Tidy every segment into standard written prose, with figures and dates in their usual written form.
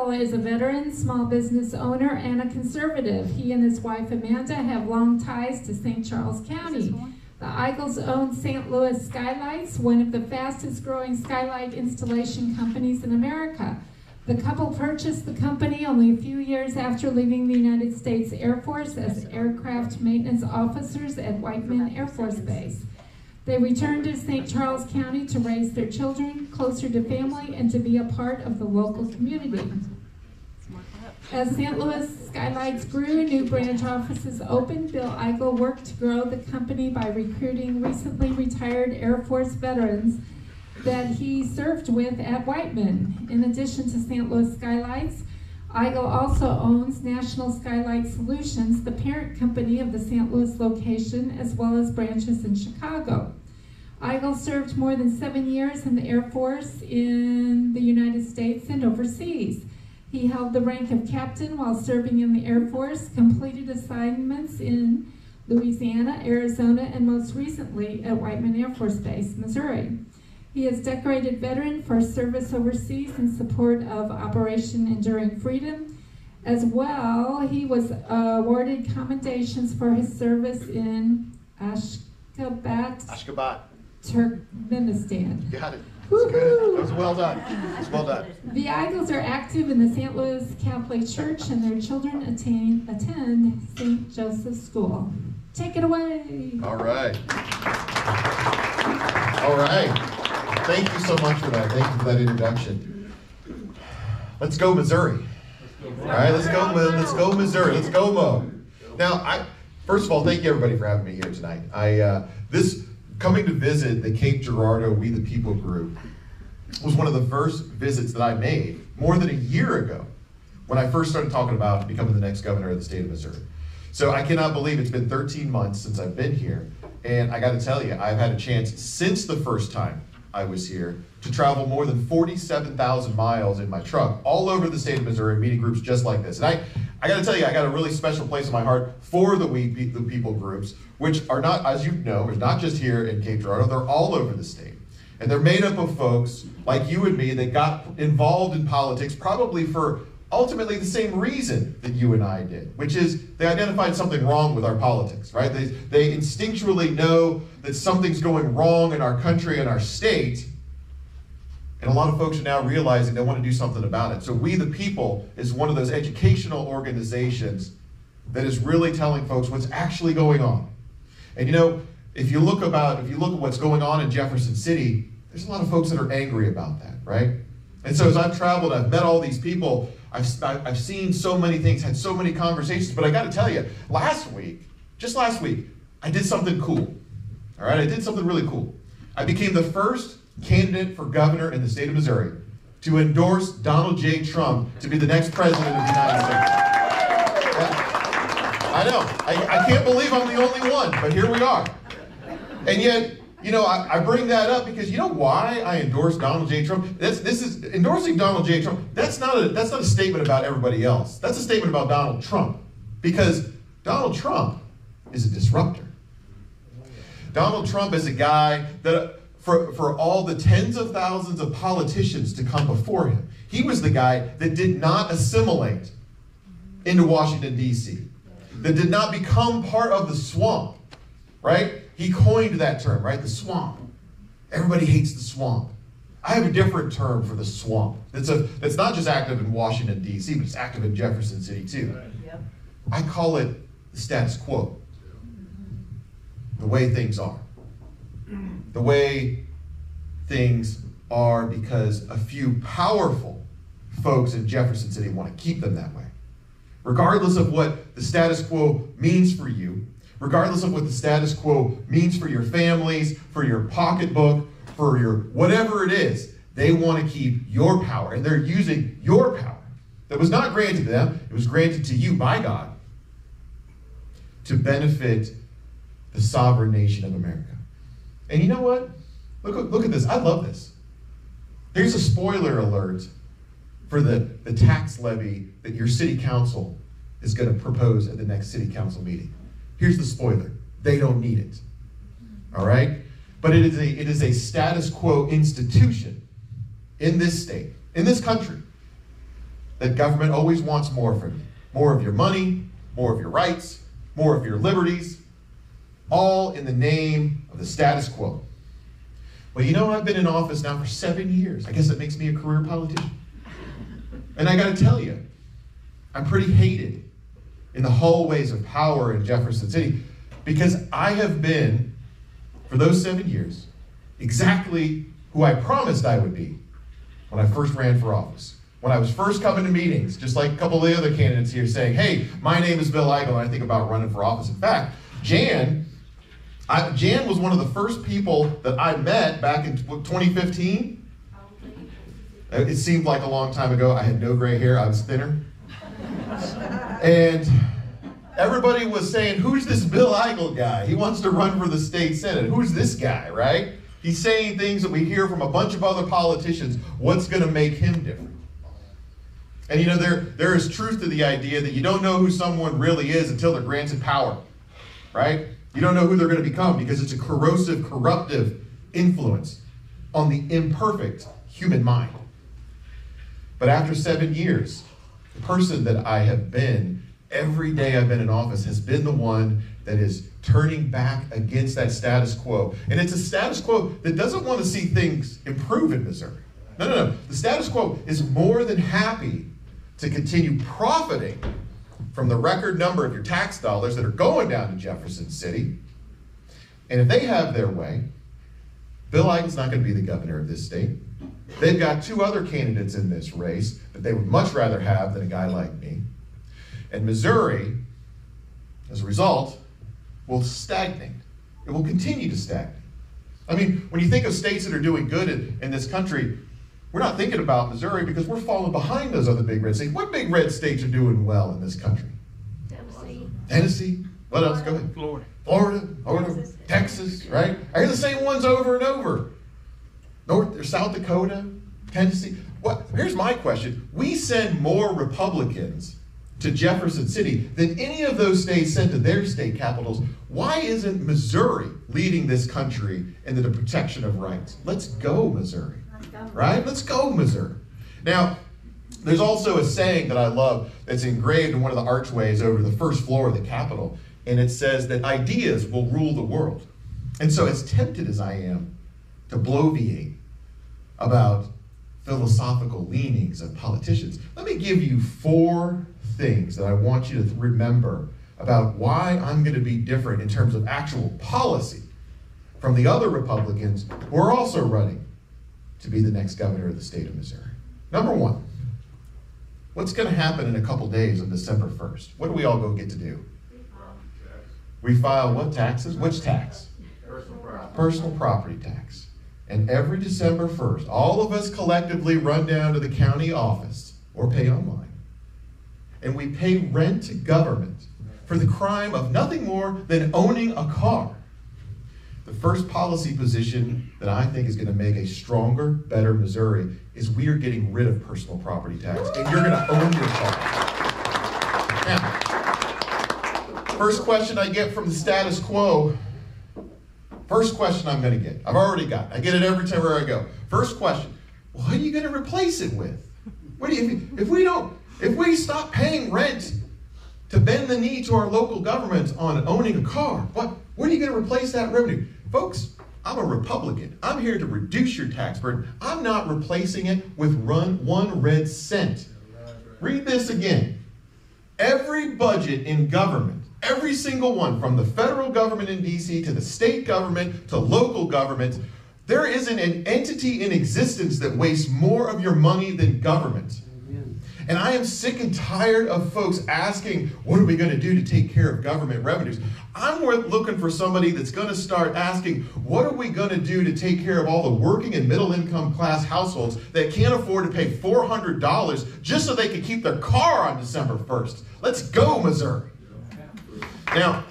Eigel is a veteran, small business owner, and a conservative. He and his wife Amanda have long ties to St. Charles County. The Eigels own St. Louis Skylights, one of the fastest growing skylight installation companies in America. The couple purchased the company only a few years after leaving the United States Air Force as aircraft maintenance officers at Whiteman Air Force Base. They returned to St. Charles County to raise their children closer to family and to be a part of the local community. As St. Louis Skylights grew, new branch offices opened. Bill Eigel worked to grow the company by recruiting recently retired Air Force veterans that he served with at Whiteman. In addition to St. Louis Skylights, Eigel also owns National Skylight Solutions, the parent company of the St. Louis location, as well as branches in Chicago. Eigel served more than 7 years in the Air Force in the United States and overseas. He held the rank of captain while serving in the Air Force, completed assignments in Louisiana, Arizona, and most recently at Whiteman Air Force Base, Missouri. He is decorated veteran for service overseas in support of Operation Enduring Freedom. As well, he was awarded commendations for his service in Ashgabat, Turkmenistan. Got it. That's good. That was well done. It was well done. The Eigels are active in the St. Louis Catholic Church, and their children attend St. Joseph's School. Take it away. All right. All right. Thank you so much for that. Thank you for that introduction. Let's go Missouri. All right, let's go Missouri. Let's go Mo. Now, first of all, thank you everybody for having me here tonight. This coming to visit the Cape Girardeau We the People group was one of the first visits that I made more than a year ago when I first started talking about becoming the next governor of the state of Missouri. So I cannot believe it's been 13 months since I've been here, and I got to tell you, I've had a chance since the first time I was here to travel more than 47,000 miles in my truck all over the state of Missouri, meeting groups just like this. And I got to tell you, I got a really special place in my heart for the We the People groups, which are not, as you know, are not just here in Cape Girardeau, they're all over the state. And they're made up of folks like you and me that got involved in politics probably for ultimately the same reason that you and I did, which is they identified something wrong with our politics, right? They instinctually know that something's going wrong in our country and our state, and a lot of folks are now realizing they want to do something about it. So We the People is one of those educational organizations that is really telling folks what's actually going on. And you know, if you look at what's going on in Jefferson City, there's a lot of folks that are angry about that, right? And so as I've traveled, I've met all these people, I've seen so many things, had so many conversations, but I got to tell you, just last week, I did something cool. All right, I did something really cool. I became the first candidate for governor in the state of Missouri to endorse Donald J. Trump to be the next president of the United States. Yeah. I know, I can't believe I'm the only one, but here we are. And yet, you know, I bring that up because you know why I endorse Donald J. Trump? This is endorsing Donald J. Trump. That's not a statement about everybody else. That's a statement about Donald Trump, because Donald Trump is a disruptor. Donald Trump is a guy that, for all the tens of thousands of politicians to come before him, he was the guy that did not assimilate into Washington, D.C., that did not become part of the swamp, right? He coined that term, right? The swamp. Everybody hates the swamp. I have a different term for the swamp. That's not just active in Washington, D.C., but it's active in Jefferson City, too. Yep. I call it the status quo. The way things are. The way things are because a few powerful folks in Jefferson City want to keep them that way. Regardless of what the status quo means for you, regardless of what the status quo means for your families, for your pocketbook, for your whatever it is, they want to keep your power. And they're using your power that was not granted to them, it was granted to you by God, to benefit the sovereign nation of America. And you know what? Look at this. I love this. Here's a spoiler alert for the tax levy that your city council is going to propose at the next city council meeting. Here's the spoiler. They don't need it. All right? But it is a status quo institution in this state, in this country, that government always wants more from you. More of your money, more of your rights, more of your liberties, all in the name of the status quo. Well, you know, I've been in office now for 7 years. I guess that makes me a career politician. And I got to tell you, I'm pretty hated in the hallways of power in Jefferson City because I have been, for those 7 years, exactly who I promised I would be when I first ran for office. When I was first coming to meetings, just like a couple of the other candidates here saying, hey, my name is Bill Eigel and I think about running for office. In fact, Jan was one of the first people that I met back in 2015. It seemed like a long time ago. I had no gray hair, I was thinner. And everybody was saying, who's this Bill Eigel guy? He wants to run for the state senate. Who's this guy, right? He's saying things that we hear from a bunch of other politicians. What's going to make him different? And you know, there is truth to the idea that you don't know who someone really is until they're granted power, right? You don't know who they're going to become because it's a corrosive, corruptive influence on the imperfect human mind. But after 7 years, the person that I have been, every day I've been in office, has been the one that is turning back against that status quo. And it's a status quo that doesn't want to see things improve in Missouri. No. The status quo is more than happy to continue profiting from the record number of your tax dollars that are going down to Jefferson City. And if they have their way, Bill Eigel's not going to be the governor of this state. They've got two other candidates in this race that they would much rather have than a guy like me. And Missouri, as a result, will stagnate. It will continue to stagnate. I mean, when you think of states that are doing good in this country, we're not thinking about Missouri because we're falling behind those other big red states. What big red states are doing well in this country? Tennessee. What else? Go ahead. Florida. Texas, right? I hear the same ones over and over. North or South Dakota, Tennessee. Here's my question. We send more Republicans to Jefferson City than any of those states sent to their state capitals. Why isn't Missouri leading this country into the protection of rights? Let's go, Missouri. Right? Let's go, Missouri. Now, there's also a saying that I love that's engraved in one of the archways over the first floor of the Capitol, and it says that ideas will rule the world. And so as tempted as I am to bloviate about philosophical leanings of politicians, let me give you 4 things that I want you to remember about why I'm going to be different in terms of actual policy from the other Republicans who are also running to be the next governor of the state of Missouri. Number 1, what's going to happen in a couple days on December 1st? What do we all go get to do? We file what taxes? Which tax? Personal property tax. And every December 1st, all of us collectively run down to the county office or pay online. And we pay rent to government for the crime of nothing more than owning a car. The first policy position that I think is going to make a stronger, better Missouri is we are getting rid of personal property tax, and you're going to own your car. Now, first question I get from the status quo, first question I'm going to get, I get it every time where I go. First question, what are you going to replace it with? If we stop paying rent to bend the knee to our local government on owning a car, what are you going to replace that revenue? Folks, I'm a Republican. I'm here to reduce your tax burden. I'm not replacing it with one red cent. Read this again. Every budget in government, every single one, from the federal government in D.C. to the state government to local government, there isn't an entity in existence that wastes more of your money than government. And I am sick and tired of folks asking, what are we going to do to take care of government revenues? I'm looking for somebody that's going to start asking, what are we going to do to take care of all the working and middle income class households that can't afford to pay $400 just so they can keep their car on December 1st? Let's go, Missouri. Now,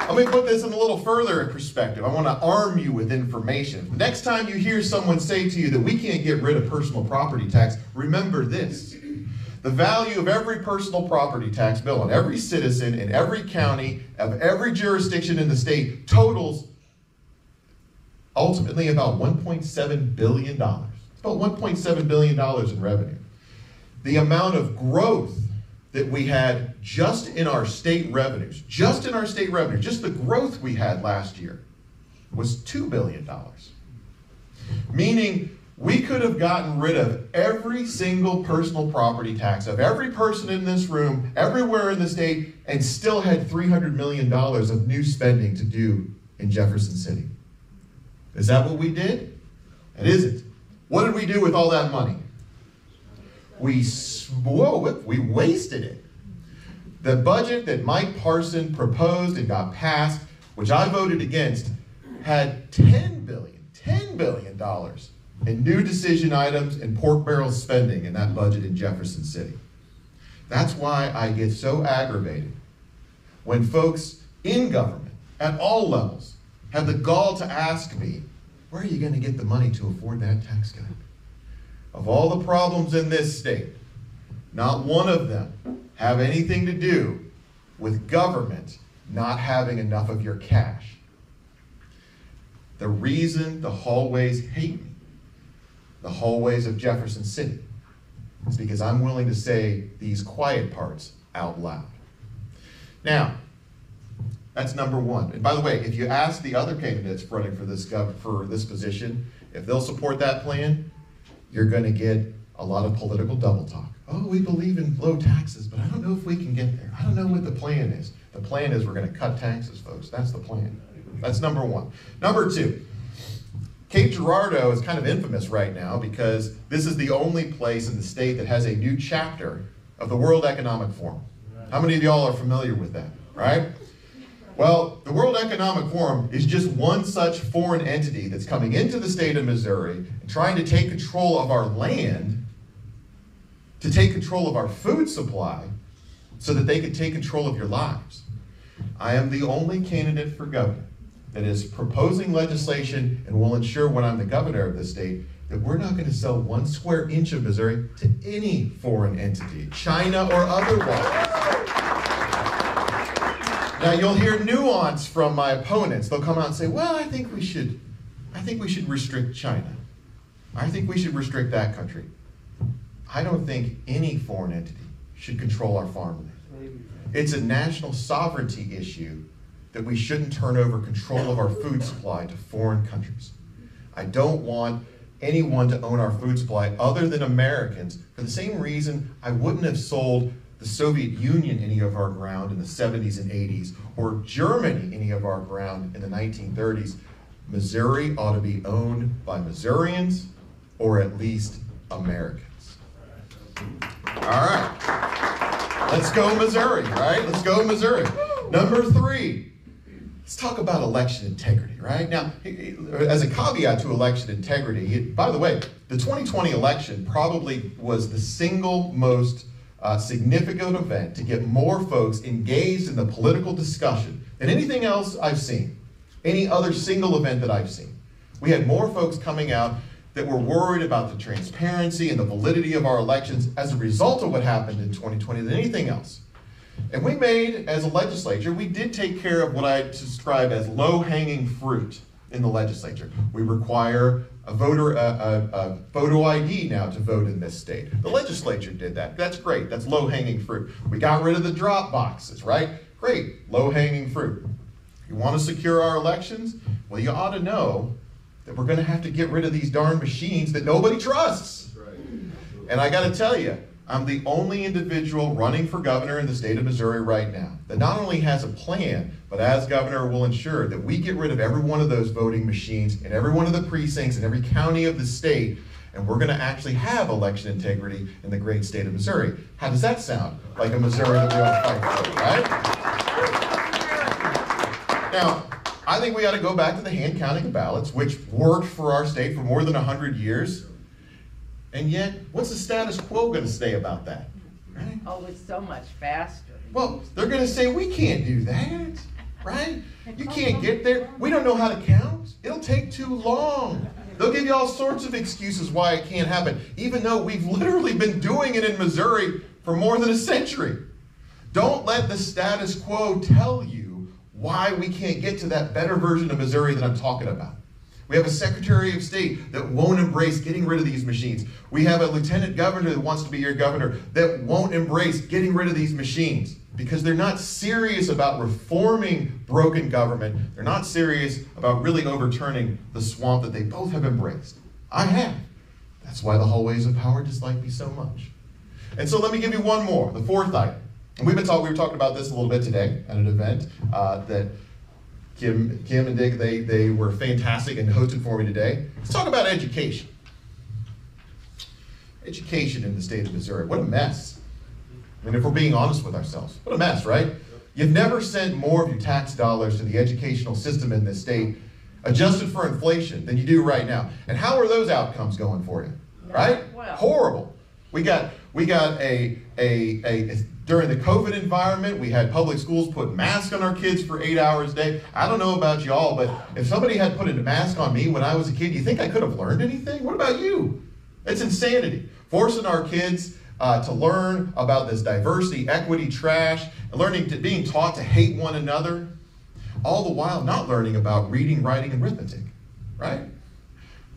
let me put this in a little further perspective. I want to arm you with information. Next time you hear someone say to you that we can't get rid of personal property tax, remember this. The value of every personal property tax bill on every citizen in every county of every jurisdiction in the state totals ultimately about $1.7 billion. It's about $1.7 billion in revenue. The amount of growth that we had just in our state revenues, just the growth we had last year was $2 billion. Meaning we could have gotten rid of every single personal property tax of every person in this room, everywhere in the state, and still had $300 million of new spending to do in Jefferson City. Is that what we did? It isn't. What did we do with all that money? We wasted it. The budget that Mike Parson proposed and got passed, which I voted against, had $10 billion in new decision items and pork barrel spending in that budget in Jefferson City. That's why I get so aggravated when folks in government at all levels have the gall to ask me, where are you going to get the money to afford that tax cut? Of all the problems in this state, not one of them have anything to do with government not having enough of your cash. The reason the hallways hate me, the hallways of Jefferson City, is because I'm willing to say these quiet parts out loud. Now, that's number one. And by the way, if you ask the other candidates running for this position, if they'll support that plan, you're going to get a lot of political double talk. Oh, we believe in low taxes, but I don't know if we can get there. I don't know what the plan is. The plan is we're going to cut taxes, folks. That's the plan. That's number one. Number two, Cape Girardeau is kind of infamous right now because this is the only place in the state that has a new chapter of the World Economic Forum. How many of y'all are familiar with that, right? Well, the World Economic Forum is just one such foreign entity that's coming into the state of Missouri and trying to take control of our land, to take control of our food supply, so that they could take control of your lives. I am the only candidate for governor that is proposing legislation and will ensure when I'm the governor of this state that we're not going to sell 1 square inch of Missouri to any foreign entity, China or otherwise. Now you'll hear nuance from my opponents. They'll come out and say, well, I think we should restrict China. I think we should restrict that country. I don't think any foreign entity should control our farmland. It's a national sovereignty issue that we shouldn't turn over control of our food supply to foreign countries. I don't want anyone to own our food supply other than Americans for the same reason I wouldn't have sold the Soviet Union any of our ground in the 70s and 80s, or Germany any of our ground in the 1930s. Missouri ought to be owned by Missourians, or at least Americans. All right, let's go Missouri, right? Let's go Missouri. Number 3, let's talk about election integrity, right? Now, as a caveat to election integrity, by the way, the 2020 election probably was the single most significant event to get more folks engaged in the political discussion than anything else I've seen, any other single event that I've seen. We had more folks coming out that were worried about the transparency and the validity of our elections as a result of what happened in 2020 than anything else. And we made, as a legislature, we did take care of what I describe as low-hanging fruit in the legislature. We require a photo ID now to vote in this state. The legislature did that. That's great. That's low-hanging fruit. We got rid of the drop boxes, right? Great. Low-hanging fruit. You want to secure our elections? Well, you ought to know that we're going to have to get rid of these darn machines that nobody trusts. Right. And I got to tell you, I'm the only individual running for governor in the state of Missouri right now that not only has a plan, but as governor will ensure that we get rid of every one of those voting machines in every one of the precincts in every county of the state, and we're going to actually have election integrity in the great state of Missouri. How does that sound? Like a Missouri that we all fight for, right? Now, I think we ought to go back to the hand counting of ballots, which worked for our state for more than 100 years. And yet, what's the status quo going to say about that? Right? Oh, it's so much faster. Well, they're going to say, we can't do that, right? You can't get there. We don't know how to count. It'll take too long. They'll give you all sorts of excuses why it can't happen, even though we've literally been doing it in Missouri for more than a century. Don't let the status quo tell you why we can't get to that better version of Missouri that I'm talking about. We have a Secretary of State that won't embrace getting rid of these machines. We have a Lieutenant Governor that wants to be your governor that won't embrace getting rid of these machines because they're not serious about reforming broken government. They're not serious about really overturning the swamp that they both have embraced. I have. That's why the hallways of power dislike me so much. And so let me give you one more, the fourth item. And we were talking about this a little bit today at an event that Kim and Dick, they were fantastic and hosted for me today. Let's talk about education. Education in the state of Missouri. What a mess. I mean, if we're being honest with ourselves, what a mess, right? You've never sent more of your tax dollars to the educational system in this state, adjusted for inflation, than you do right now. And how are those outcomes going for you? Right? Well. Horrible. We got during the COVID environment, we had public schools put masks on our kids for 8 hours a day. I don't know about y'all, but if somebody had put a mask on me when I was a kid, do you think I could have learned anything? What about you? It's insanity. Forcing our kids to learn about this diversity, equity, trash, and being taught to hate one another, all the while not learning about reading, writing, and arithmetic, right?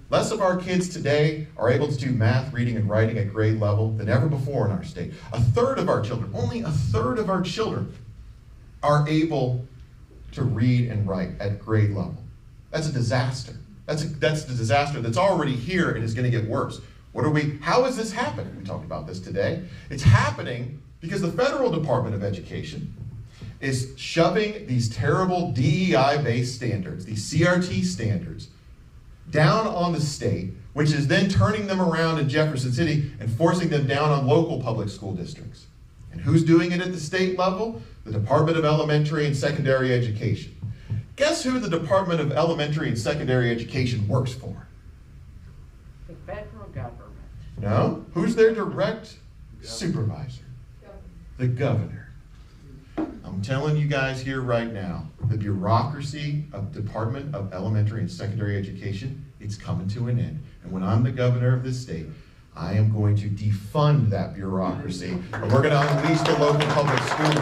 Less of our kids today are able to do math, reading, and writing at grade level than ever before in our state. A third of our children, only a third of our children, are able to read and write at grade level. That's a disaster. That's the disaster that's already here and is going to get worse. How is this happening? We talked about this today. It's happening because the federal Department of Education is shoving these terrible DEI-based standards, these CRT standards, down on the state, which is then turning them around in Jefferson City and forcing them down on local public school districts. And who's doing it at the state level? The Department of Elementary and Secondary Education. Guess who the Department of Elementary and Secondary Education works for? The federal government. No? Who's their direct supervisor? The governor. I'm telling you guys here right now, the bureaucracy of Department of Elementary and Secondary Education, it's coming to an end. And when I'm the governor of this state, I am going to defund that bureaucracy, and we're going to unleash the local public schools.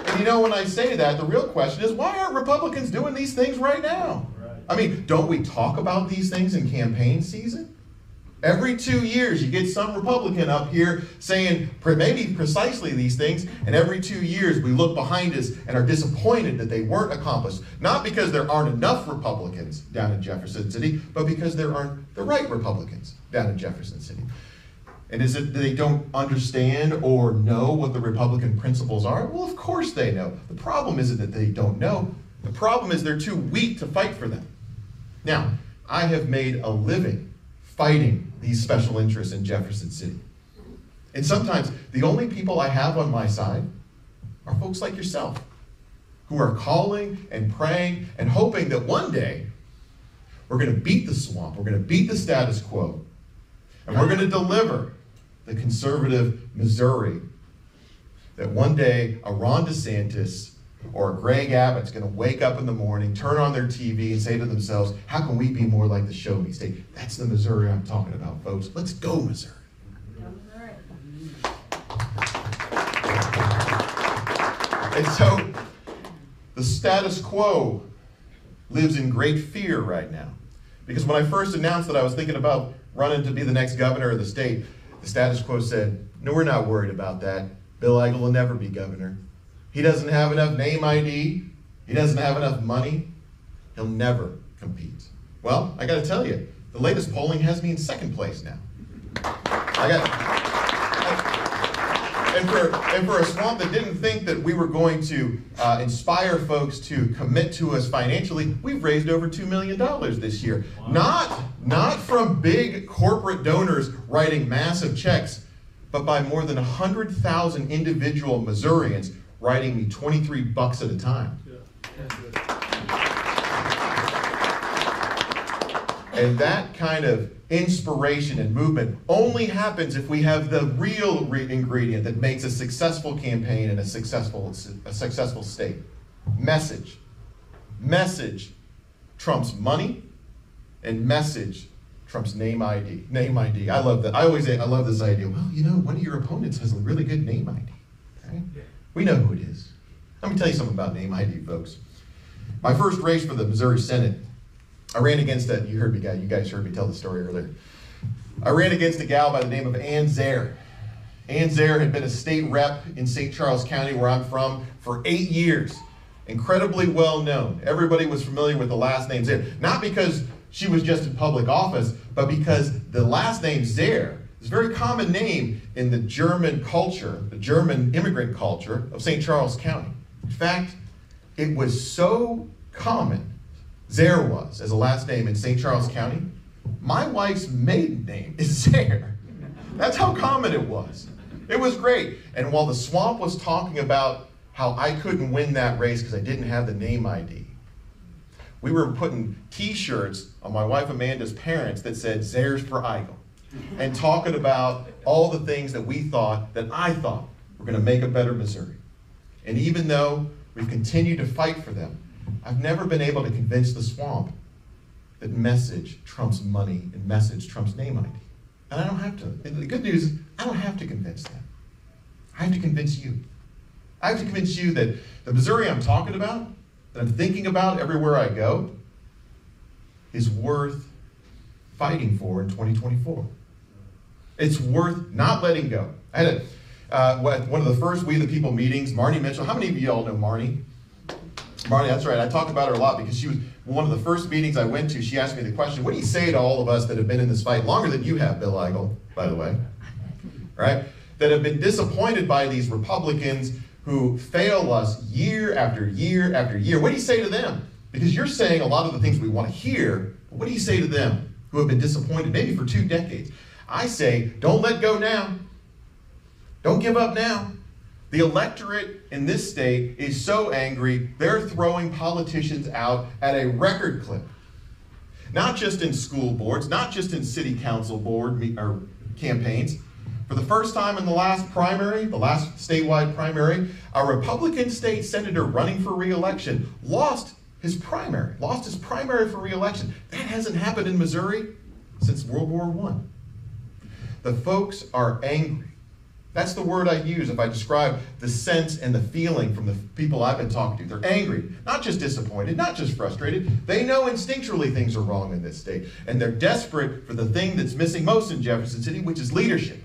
And you know, when I say that, the real question is, why aren't Republicans doing these things right now? I mean, don't we talk about these things in campaign season? Every 2 years, you get some Republican up here saying maybe precisely these things, and every 2 years we look behind us and are disappointed that they weren't accomplished. Not because there aren't enough Republicans down in Jefferson City, but because there aren't the right Republicans down in Jefferson City. And is it that they don't understand or know what the Republican principles are? Well, of course they know. The problem isn't that they don't know. The problem is they're too weak to fight for them. Now, I have made a living fighting these special interests in Jefferson City. And sometimes the only people I have on my side are folks like yourself who are calling and praying and hoping that one day we're going to beat the swamp, we're going to beat the status quo, and we're going to deliver the conservative Missouri that one day a Ron DeSantis or Greg Abbott's going to wake up in the morning, turn on their TV, and say to themselves, how can we be more like the Show Me State? That's the Missouri I'm talking about, folks. Let's go, Missouri. And so the status quo lives in great fear right now. Because when I first announced that I was thinking about running to be the next governor of the state, the status quo said, no, we're not worried about that. Bill Eigel will never be governor. He doesn't have enough name ID. He doesn't have enough money. He'll never compete. Well, I got to tell you, the latest polling has me in second place now. And for a swamp that didn't think that we were going to inspire folks to commit to us financially, we've raised over $2 million this year. Wow. Not from big corporate donors writing massive checks, but by more than 100,000 individual Missourians writing me $23 at a time. And that kind of inspiration and movement only happens if we have the real ingredient that makes a successful campaign and a successful state. Message. Message trumps money, and message trumps name ID. Name ID. I love that. I love this idea. Well, you know, one of your opponents has a really good name ID. Right? We know who it is. Let me tell you something about name ID, folks. My first race for the Missouri Senate, I ran against you guys heard me tell the story earlier. I ran against a gal by the name of Ann Zare. Ann Zare had been a state rep in St. Charles County, where I'm from, for 8 years. Incredibly well known. Everybody was familiar with the last name Zare. Not because she was just in public office, but because the last name Zare is a very common name in the German culture, the German immigrant culture of St. Charles County. In fact, it was so common, Zare was, as a last name in St. Charles County. My wife's maiden name is Zare. That's how common it was. It was great. And while the swamp was talking about how I couldn't win that race because I didn't have the name ID, we were putting t-shirts on my wife Amanda's parents that said Zare's for Eigel, and talking about all the things that I thought were going to make a better Missouri. And even though we've continued to fight for them, I've never been able to convince the swamp that message trumps money and message trumps name ID. And I don't have to. The good news is I don't have to convince them. I have to convince you. I have to convince you that the Missouri I'm talking about, that I'm thinking about everywhere I go, is worth fighting for in 2024. It's worth not letting go. I had one of the first We the People meetings, Marnie Mitchell. How many of you all know Marnie? Marnie, that's right. I talk about her a lot because she was one of the first meetings I went to. She asked me the question, what do you say to all of us that have been in this fight longer than you have, Bill Eigel, by the way, right? That have been disappointed by these Republicans who fail us year after year after year. What do you say to them? Because you're saying a lot of the things we want to hear, but what do you say to them who have been disappointed maybe for 2 decades? I say, don't let go now. Don't give up now. The electorate in this state is so angry, they're throwing politicians out at a record clip. Not just in school boards, not just in city council board or campaigns. For the first time in the last primary, the last statewide primary, a Republican state senator running for re-election lost his primary for re-election. That hasn't happened in Missouri since World War I. The folks are angry. That's the word I use if I describe the sense and the feeling from the people I've been talking to. They're angry, not just disappointed, not just frustrated. They know instinctually things are wrong in this state, and they're desperate for the thing that's missing most in Jefferson City, which is leadership.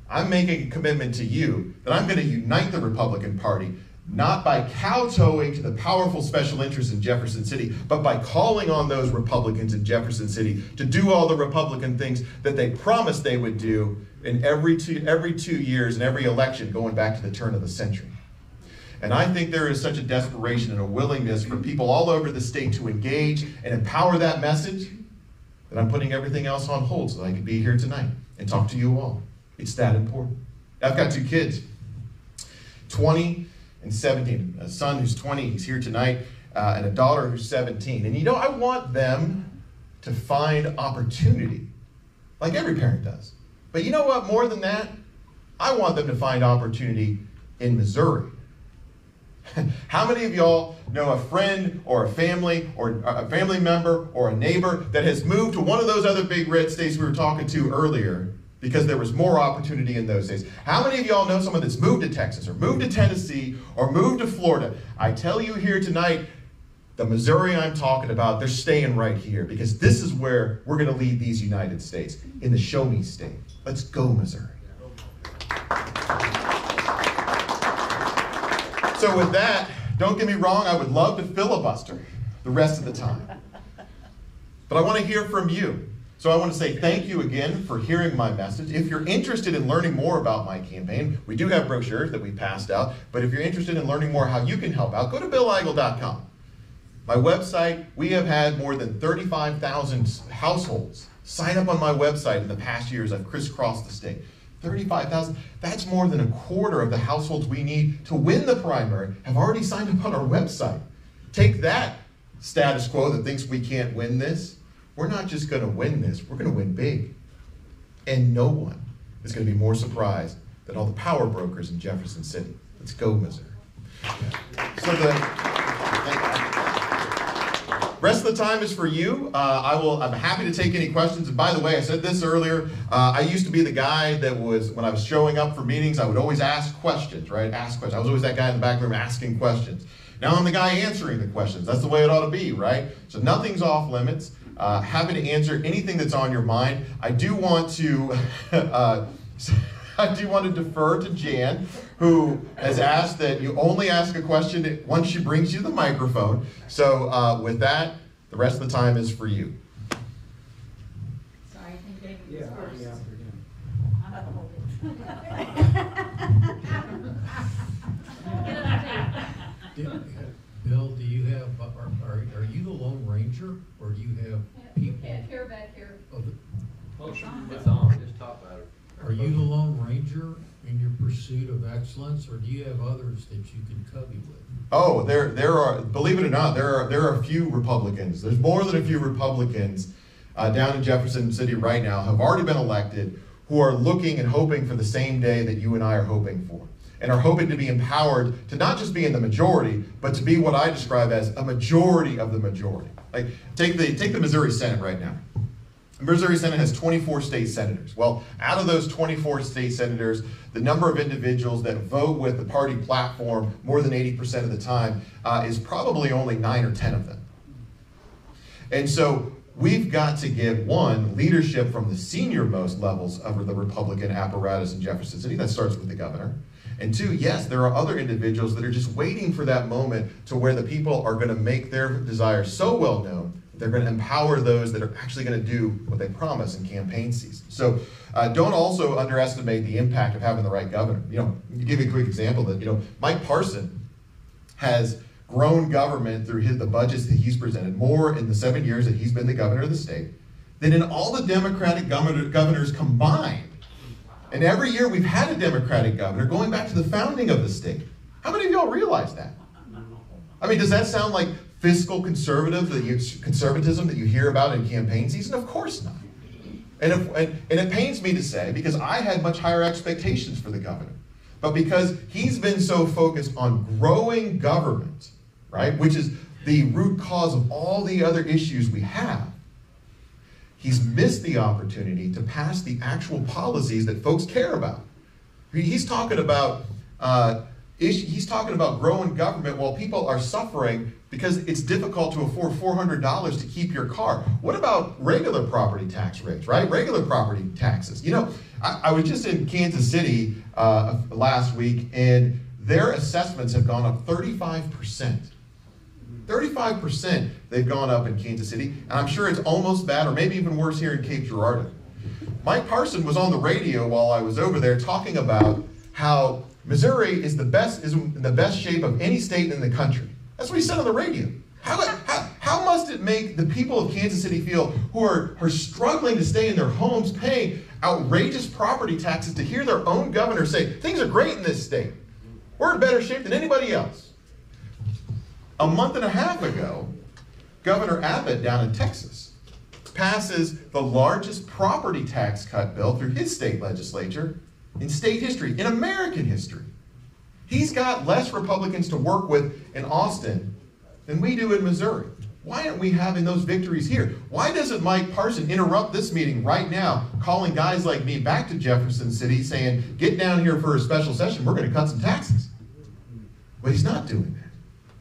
I'm making a commitment to you that I'm going to unite the Republican Party, not by kowtowing to the powerful special interests in Jefferson City, but by calling on those Republicans in Jefferson City to do all the Republican things that they promised they would do in every 2 years in every election going back to the turn of the century. And I think there is such a desperation and a willingness for people all over the state to engage and empower that message that I'm putting everything else on hold so that I can be here tonight and talk to you all. It's that important. I've got 2 kids, 20 and 17. A son who's 20, he's here tonight, and a daughter who's 17. And I want them to find opportunity, like every parent does. But you know what, more than that, I want them to find opportunity in Missouri. How many of y'all know a friend or a family member or a neighbor that has moved to one of those other big red states we were talking to earlier because there was more opportunity in those states? How many of y'all know someone that's moved to Texas or moved to Tennessee or moved to Florida? I tell you here tonight, the Missouri I'm talking about, they're staying right here because this is where we're going to lead these United States, in the show me state. Let's go, Missouri. So with that, don't get me wrong, I would love to filibuster the rest of the time. But I want to hear from you. So I want to say thank you again for hearing my message. If you're interested in learning more about my campaign, we do have brochures that we passed out, but if you're interested in learning more how you can help out, go to BillEigel.com. My website, we have had more than 35,000 households sign up on my website in the past years. I've crisscrossed the state. 35,000, that's more than a quarter of the households we need to win the primary have already signed up on our website. Take that status quo that thinks we can't win this. We're not just going to win this, we're going to win big. And no one is going to be more surprised than all the power brokers in Jefferson City. Let's go, Missouri. So the rest of the time is for you. I'm happy to take any questions. And by the way, I said this earlier, I used to be the guy that was, when I was showing up for meetings, I would always ask questions, right? Ask questions. I was always that guy in the back room asking questions. Now I'm the guy answering the questions. That's the way it ought to be, right? So nothing's off limits. Happy to answer anything that's on your mind. I do want to defer to Jan, who has asked that you only ask a question once she brings you the microphone. So with that, the rest of the time is for you. Sorry, I think David was first. Yeah. I'm gonna hold it. Bill, do you have, are you the Lone Ranger, or do you have people? Can't hear back here. It's on, just talk about it. Are you the Lone Ranger in your pursuit of excellence, or do you have others that you can cubby with? Oh, there are, believe it or not, there are a few Republicans. There's more than a few Republicans down in Jefferson City right now have already been elected who are looking and hoping for the same day that you and I are hoping for, and are hoping to be empowered to not just be in the majority, but to be what I describe as a majority of the majority. Like, take the Missouri Senate right now. The Missouri Senate has 24 state senators. Well, out of those 24 state senators, the number of individuals that vote with the party platform more than 80% of the time is probably only 9 or 10 of them. And so we've got to get, one, leadership from the senior-most levels of the Republican apparatus in Jefferson City. That starts with the governor. And two, yes, there are other individuals that are just waiting for that moment to where the people are going to make their desire so well known, they're going to empower those that are actually going to do what they promise in campaign season. So don't also underestimate the impact of having the right governor. To give you a quick example, that Mike Parson has grown government through the budgets that he's presented more in the 7 years that he's been the governor of the state than in all the Democratic governors combined. And every year we've had a Democratic governor going back to the founding of the state. How many of y'all realize that? I mean, does that sound like fiscal conservatism that you hear about in campaign season? Of course not. And it pains me to say, because I had much higher expectations for the governor, but because he's been so focused on growing government, right, which is the root cause of all the other issues we have, he's missed the opportunity to pass the actual policies that folks care about. He's talking about growing government while people are suffering because it's difficult to afford $400 to keep your car. What about regular property tax rates, right? Regular property taxes. I was just in Kansas City last week, and their assessments have gone up 35%. 35% they've gone up in Kansas City, and I'm sure it's almost bad, or maybe even worse here in Cape Girardeau. Mike Parson was on the radio while I was over there talking about how Missouri is in the best shape of any state in the country. That's what he said on the radio. How must it make the people of Kansas City feel who are struggling to stay in their homes, paying outrageous property taxes, to hear their own governor say, things are great in this state. We're in better shape than anybody else. A month and a half ago, Governor Abbott down in Texas passes the largest property tax cut bill through his state legislature in state history, in American history. He's got less Republicans to work with in Austin than we do in Missouri. Why aren't we having those victories here? Why doesn't Mike Parson interrupt this meeting right now, calling guys like me back to Jefferson City saying, get down here for a special session, we're going to cut some taxes? But he's not doing that.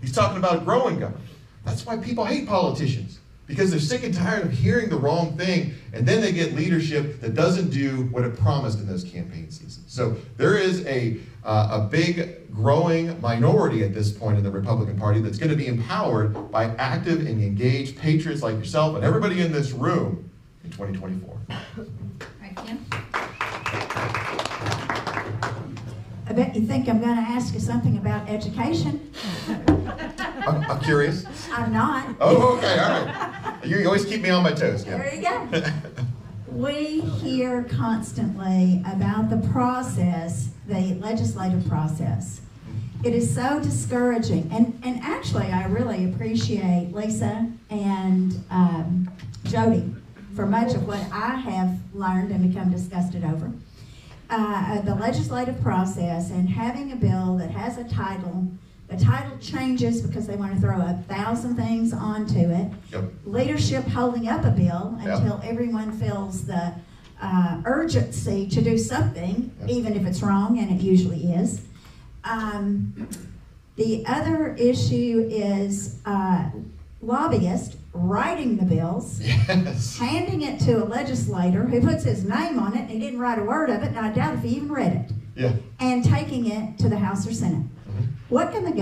He's talking about growing government. That's why people hate politicians, because they're sick and tired of hearing the wrong thing, and then they get leadership that doesn't do what it promised in those campaign seasons. So there is a big growing minority at this point in the Republican Party that's going to be empowered by active and engaged patriots like yourself and everybody in this room in 2024. Right, Kim? I bet you think I'm going to ask you something about education. I'm curious. I'm not. Oh, okay, all right. You always keep me on my toes, Kim. There you go. We hear constantly about the process, the legislative process. It is so discouraging. And actually, I really appreciate Lisa and Jody for much of what I have learned and become disgusted over. The legislative process and having a bill that has a title. The title changes because they want to throw 1,000 things onto it. Yep. Leadership holding up a bill until everyone feels the urgency to do something, even if it's wrong, and it usually is. The other issue is lobbyists writing the bills, Yes. handing it to a legislator who puts his name on it, and he didn't write a word of it, and I doubt if he even read it, Yeah. and taking it to the House or Senate. What can the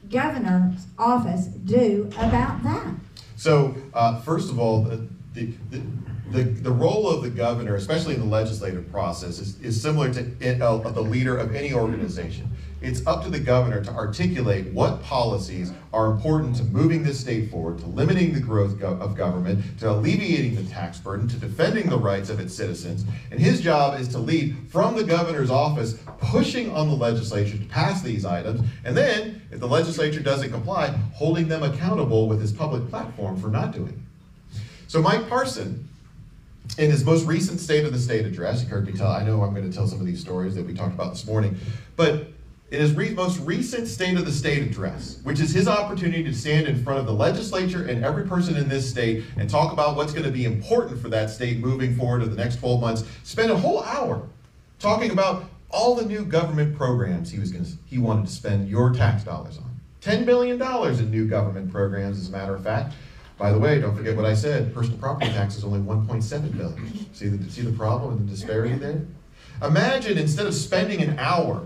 governor's office do about that? So, first of all, the role of the governor, especially in the legislative process, is similar to the leader of any organization. It's up to the governor to articulate what policies are important to moving this state forward, to limiting the growth of government, to alleviating the tax burden, to defending the rights of its citizens. And his job is to lead from the governor's office, pushing on the legislature to pass these items, and then, if the legislature doesn't comply, holding them accountable with his public platform for not doing it. So Mike Parson, in his most recent State of the State address, you heard me tell, I know I'm going to tell some of these stories that we talked about this morning, but in his most recent State of the State address, which is his opportunity to stand in front of the legislature and every person in this state and talk about what's going to be important for that state moving forward in the next 12 months, spent a whole hour talking about all the new government programs he wanted to spend your tax dollars on. $10 billion in new government programs, as a matter of fact. By the way, don't forget what I said, personal property tax is only $1.7 billion. See the problem and the disparity there? Imagine, instead of spending an hour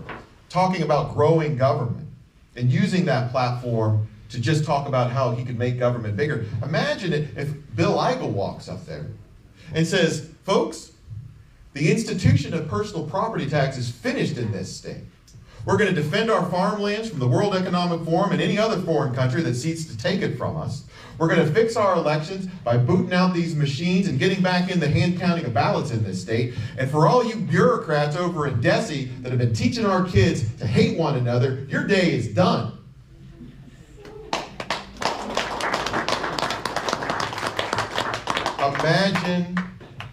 talking about growing government and using that platform to just talk about how he could make government bigger, imagine if Bill Eigel walks up there and says, folks, the institution of personal property tax is finished in this state. We're going to defend our farmlands from the World Economic Forum and any other foreign country that seeks to take it from us. We're going to fix our elections by booting out these machines and getting back in the hand counting of ballots in this state. And for all you bureaucrats over in DESE that have been teaching our kids to hate one another, your day is done. Imagine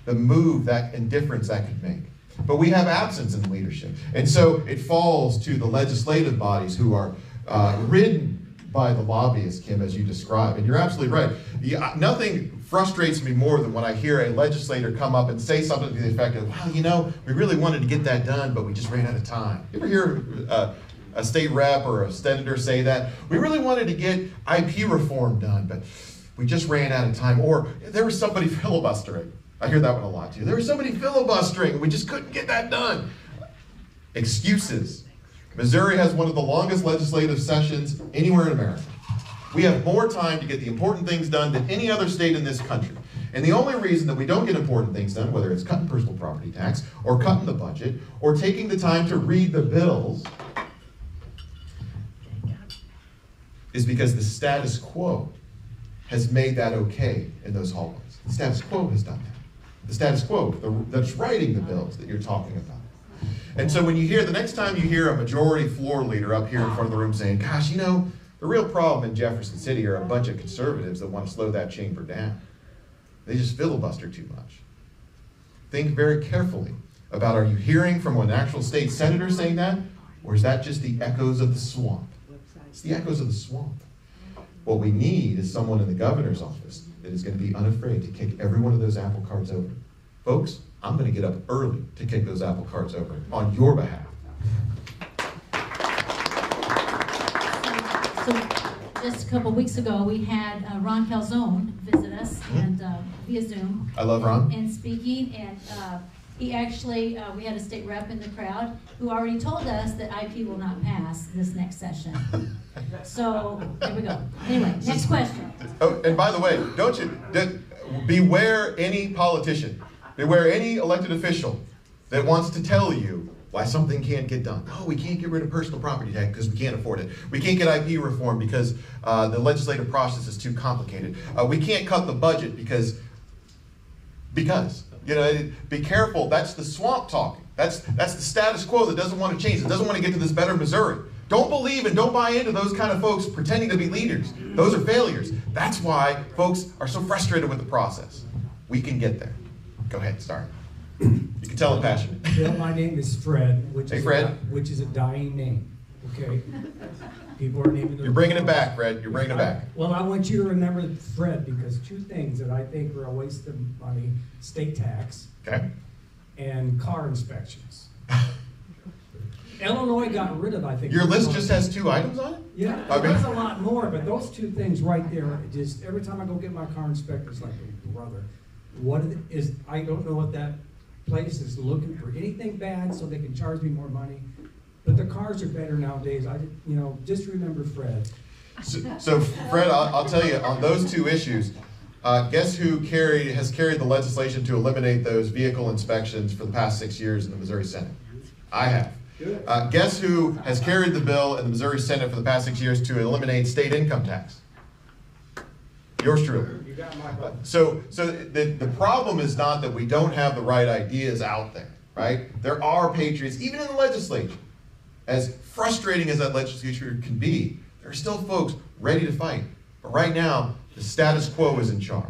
the move and difference that could make. But we have absence in leadership. And so it falls to the legislative bodies who are ridden by the lobbyists, Kim, as you described. And you're absolutely right. Nothing frustrates me more than when I hear a legislator come up and say something to the effect of, well, you know, we really wanted to get that done, but we just ran out of time. You ever hear a state rep or a senator say that? We really wanted to get IP reform done, but we just ran out of time. Or there was somebody filibustering. I hear that one a lot too. There was somebody filibustering. We just couldn't get that done. Excuses. Missouri has one of the longest legislative sessions anywhere in America. We have more time to get the important things done than any other state in this country. And the only reason that we don't get important things done, whether it's cutting personal property tax, or cutting the budget, or taking the time to read the bills, is because the status quo has made that okay in those hallways. The status quo has done that. The status quo that's writing the bills that you're talking about. And so when you hear, the next time you hear a majority floor leader up here in front of the room saying, gosh, you know, the real problem in Jefferson City are a bunch of conservatives that want to slow that chamber down. They just filibuster too much. Think very carefully about, are you hearing from an actual state senator saying that, or is that just the echoes of the swamp? It's the echoes of the swamp. What we need is someone in the governor's office that is going to be unafraid to kick every one of those apple carts over. Folks, I'm going to get up early to kick those apple carts over on your behalf. So just a couple of weeks ago, we had Ron Calzone visit us and via Zoom. I love Ron. And speaking, and he actually, we had a state rep in the crowd who already told us that IP will not pass this next session. So there we go. Anyway, next question. Oh, and by the way, beware any politician, beware any elected official that wants to tell you why something can't get done. Oh, we can't get rid of personal property tax because we can't afford it. We can't get IP reform because the legislative process is too complicated. We can't cut the budget because, you know, be careful. That's the swamp talking. That's the status quo that doesn't want to change. It doesn't want to get to this better Missouri. Don't believe and don't buy into those kind of folks pretending to be leaders. Those are failures. That's why folks are so frustrated with the process. We can get there. Go ahead, start. You can tell I'm passionate. Bill, my name is Fred, which is a dying name. Okay, people are naming their. You're bringing it back, Fred. You're bringing it back. Well, I want you to remember Fred because two things that I think are a waste of money: state tax Okay. and car inspections. Illinois got rid of, I think. Your list just has 2 items on it? Yeah, there's a lot more, but those 2 things right there, just every time I go get my car inspected, it's like, oh, brother, I don't know what that place is looking for anything bad so they can charge me more money. But the cars are better nowadays. Just remember Fred. So Fred, I'll tell you, on those 2 issues, guess who has carried the legislation to eliminate those vehicle inspections for the past 6 years in the Missouri Senate? I have. Guess who has carried the bill in the Missouri Senate for the past 6 years to eliminate state income tax? Yours truly. You got my vote. So the problem is not that we don't have the right ideas out there, right? There are patriots, even in the legislature. As frustrating as that legislature can be, there are still folks ready to fight. But right now, the status quo is in charge.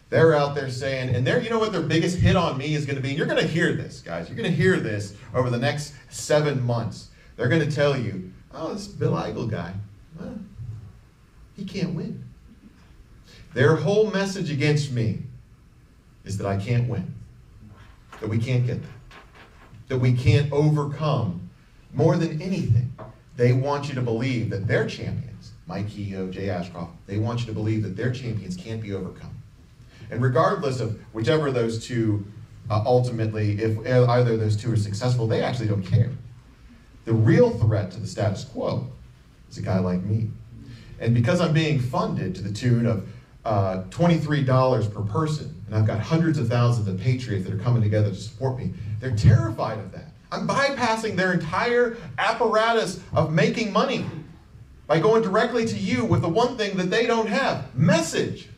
They're out there saying, and you know what their biggest hit on me is going to be? And you're going to hear this, guys. You're going to hear this over the next 7 months. They're going to tell you, oh, this Bill Eigel guy, well, he can't win. Their whole message against me is that I can't win, that we can't get there, that we can't overcome. More than anything, they want you to believe that their champions, Mike Kehoe, Jay Ashcroft, they want you to believe that their champions can't be overcome. And regardless of whichever of those 2 ultimately, if either of those 2 are successful, they actually don't care. The real threat to the status quo is a guy like me. And because I'm being funded to the tune of $23 per person, and I've got hundreds of thousands of patriots that are coming together to support me, they're terrified of that. I'm bypassing their entire apparatus of making money by going directly to you with the one thing that they don't have, message.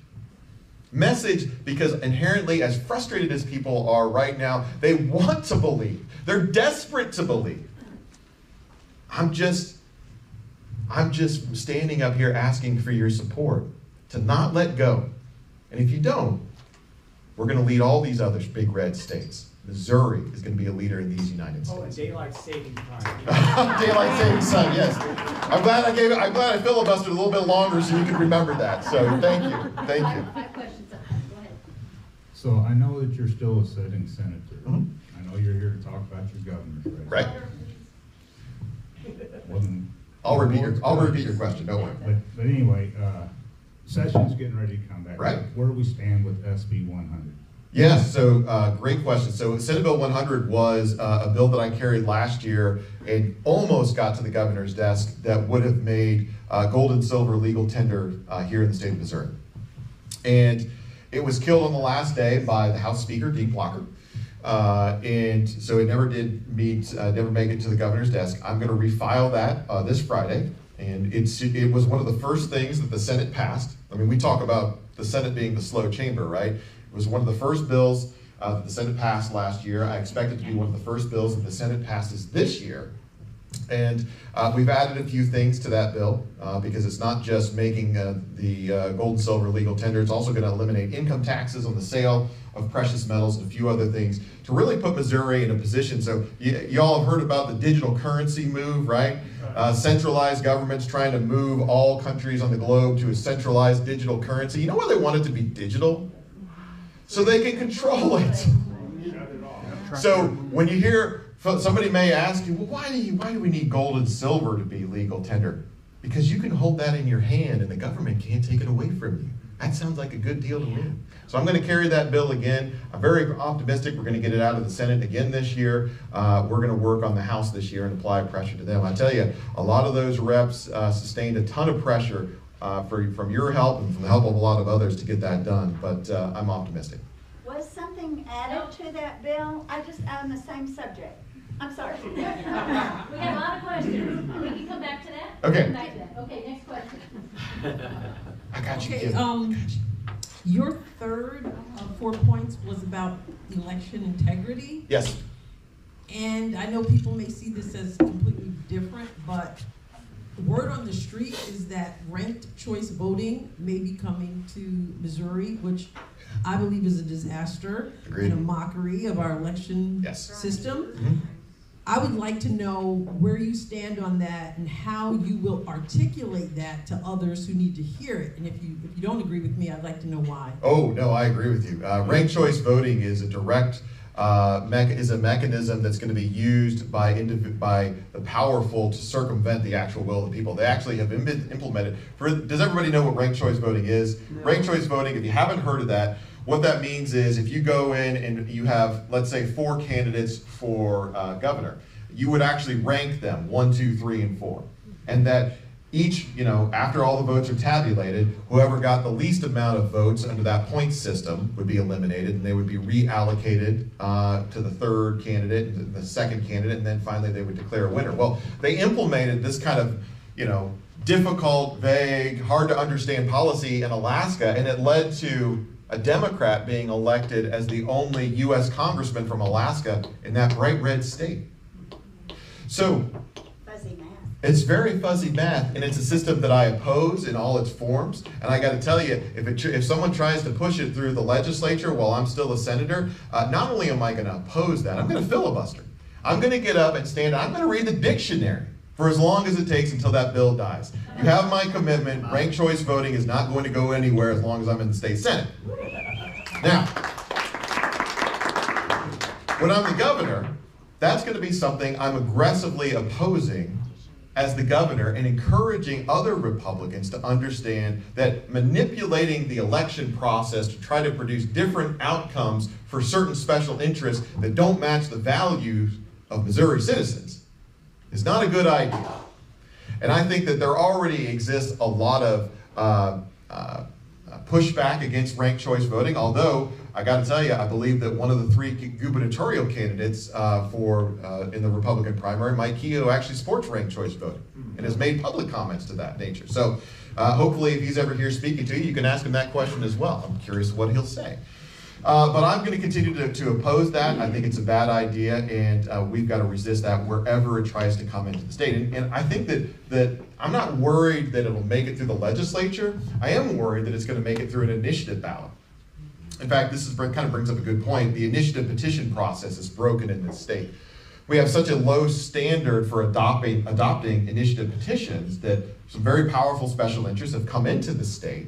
Message, because inherently, as frustrated as people are right now, they want to believe. They're desperate to believe. I'm just standing up here asking for your support to not let go. And if you don't, we're going to lead all these other big red states. Missouri is going to be a leader in these United States. Oh, and daylight saving time. Daylight savings time, yes. I'm glad I filibustered a little bit longer so you can remember that. So thank you. 5 questions. Go ahead. So I know that you're still a sitting senator. Mm-hmm. I know you're here to talk about your governor's race. Right. I'll repeat your question. Don't worry. But anyway, session's getting ready to come back. Right. Where do we stand with SB 100? Yes, so great question. So Senate Bill 100 was a bill that I carried last year and almost got to the governor's desk that would have made gold and silver legal tender here in the state of Missouri. And it was killed on the last day by the House Speaker, Dean Blocker. And so it never did never make it to the governor's desk. I'm going to refile that this Friday. And it was one of the first things that the Senate passed. I mean, we talk about the Senate being the slow chamber, right? It was one of the first bills that the Senate passed last year. I expect it to be one of the first bills that the Senate passes this year. And we've added a few things to that bill because it's not just making the gold and silver legal tender, it's also going to eliminate income taxes on the sale of precious metals and a few other things to really put Missouri in a position. So y'all have heard about the digital currency move, right? Centralized governments trying to move all countries on the globe to a centralized digital currency. You know why they want it to be digital? So they can control it. So when you hear, somebody may ask you, well, why do we need gold and silver to be legal tender? Because you can hold that in your hand and the government can't take it away from you. That sounds like a good deal to me. So I'm going to carry that bill again. I'm very optimistic we're going to get it out of the Senate again this year. We're going to work on the House this year and apply pressure to them. I tell you, a lot of those reps sustained a ton of pressure from your help and from the help of a lot of others to get that done, but I'm optimistic. Was something added to that bill? On the same subject. I'm sorry. We got a lot of questions. We can come back to that. Okay. Come back to that. Okay, next question. I got you. Okay, your third of 4 points was about election integrity. Yes. And I know people may see this as completely different, but the word on the street is that ranked choice voting may be coming to Missouri, which I believe is a disaster. Agreed. And a mockery of our election system. Mm-hmm. I would like to know where you stand on that and how you will articulate that to others who need to hear it. And if you don't agree with me, I'd like to know why. Oh, no, I agree with you. Ranked choice voting is a direct is a mechanism that's going to be used by the powerful to circumvent the actual will of the people. They actually have implemented. Does everybody know what ranked choice voting is? No. Ranked choice voting, if you haven't heard of that, what that means is if you go in and you have, let's say, 4 candidates for governor, you would actually rank them 1, 2, 3, and 4. And that each, after all the votes are tabulated, whoever got the least amount of votes under that point system would be eliminated, and they would be reallocated to the 3rd candidate, the 2nd candidate, and then finally they would declare a winner. Well, they implemented this kind of, difficult, vague, hard to understand policy in Alaska, and it led to a Democrat being elected as the only U.S. congressman from Alaska in that bright red state. So, fuzzy math. It's very fuzzy math, and it's a system that I oppose in all its forms. And I got to tell you, if someone tries to push it through the legislature while I'm still a senator, not only am I going to oppose that, I'm going to filibuster. I'm going to get up and stand, I'm going to read the dictionary for as long as it takes until that bill dies. You have my commitment. Ranked choice voting is not going to go anywhere as long as I'm in the state Senate. Now, when I'm the governor, that's going to be something I'm aggressively opposing as the governor and encouraging other Republicans to understand that manipulating the election process to try to produce different outcomes for certain special interests that don't match the values of Missouri citizens is not a good idea. And I think that there already exists a lot of pushback against ranked choice voting, although I got to tell you, I believe that one of the 3 gubernatorial candidates in the Republican primary, Mike Keogh, actually supports ranked choice voting and has made public comments to that nature. So hopefully if he's ever here speaking to you, you can ask him that question as well. I'm curious what he'll say. But I'm going to continue to oppose that. I think it's a bad idea, and we've got to resist that wherever it tries to come into the state. And I think that I'm not worried that it'll make it through the legislature. I am worried that it's going to make it through an initiative ballot. In fact, this kind of brings up a good point. The initiative petition process is broken in this state. We have such a low standard for adopting initiative petitions that some very powerful special interests have come into the state.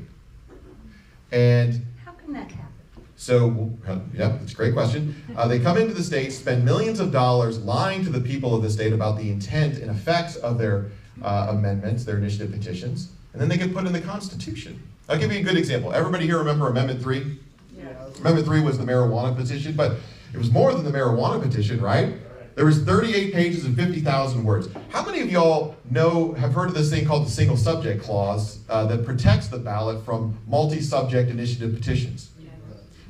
And how can that happen? So, yeah, that's a great question. They come into the state, spend millions of dollars lying to the people of the state about the intent and effects of their amendments, their initiative petitions, and then they get put in the Constitution. I'll give you a good example. Everybody here remember Amendment 3? Yes. Amendment 3 was the marijuana petition, but it was more than the marijuana petition, right? There was 38 pages and 50,000 words. How many of y'all have heard of this thing called the single subject clause that protects the ballot from multi-subject initiative petitions?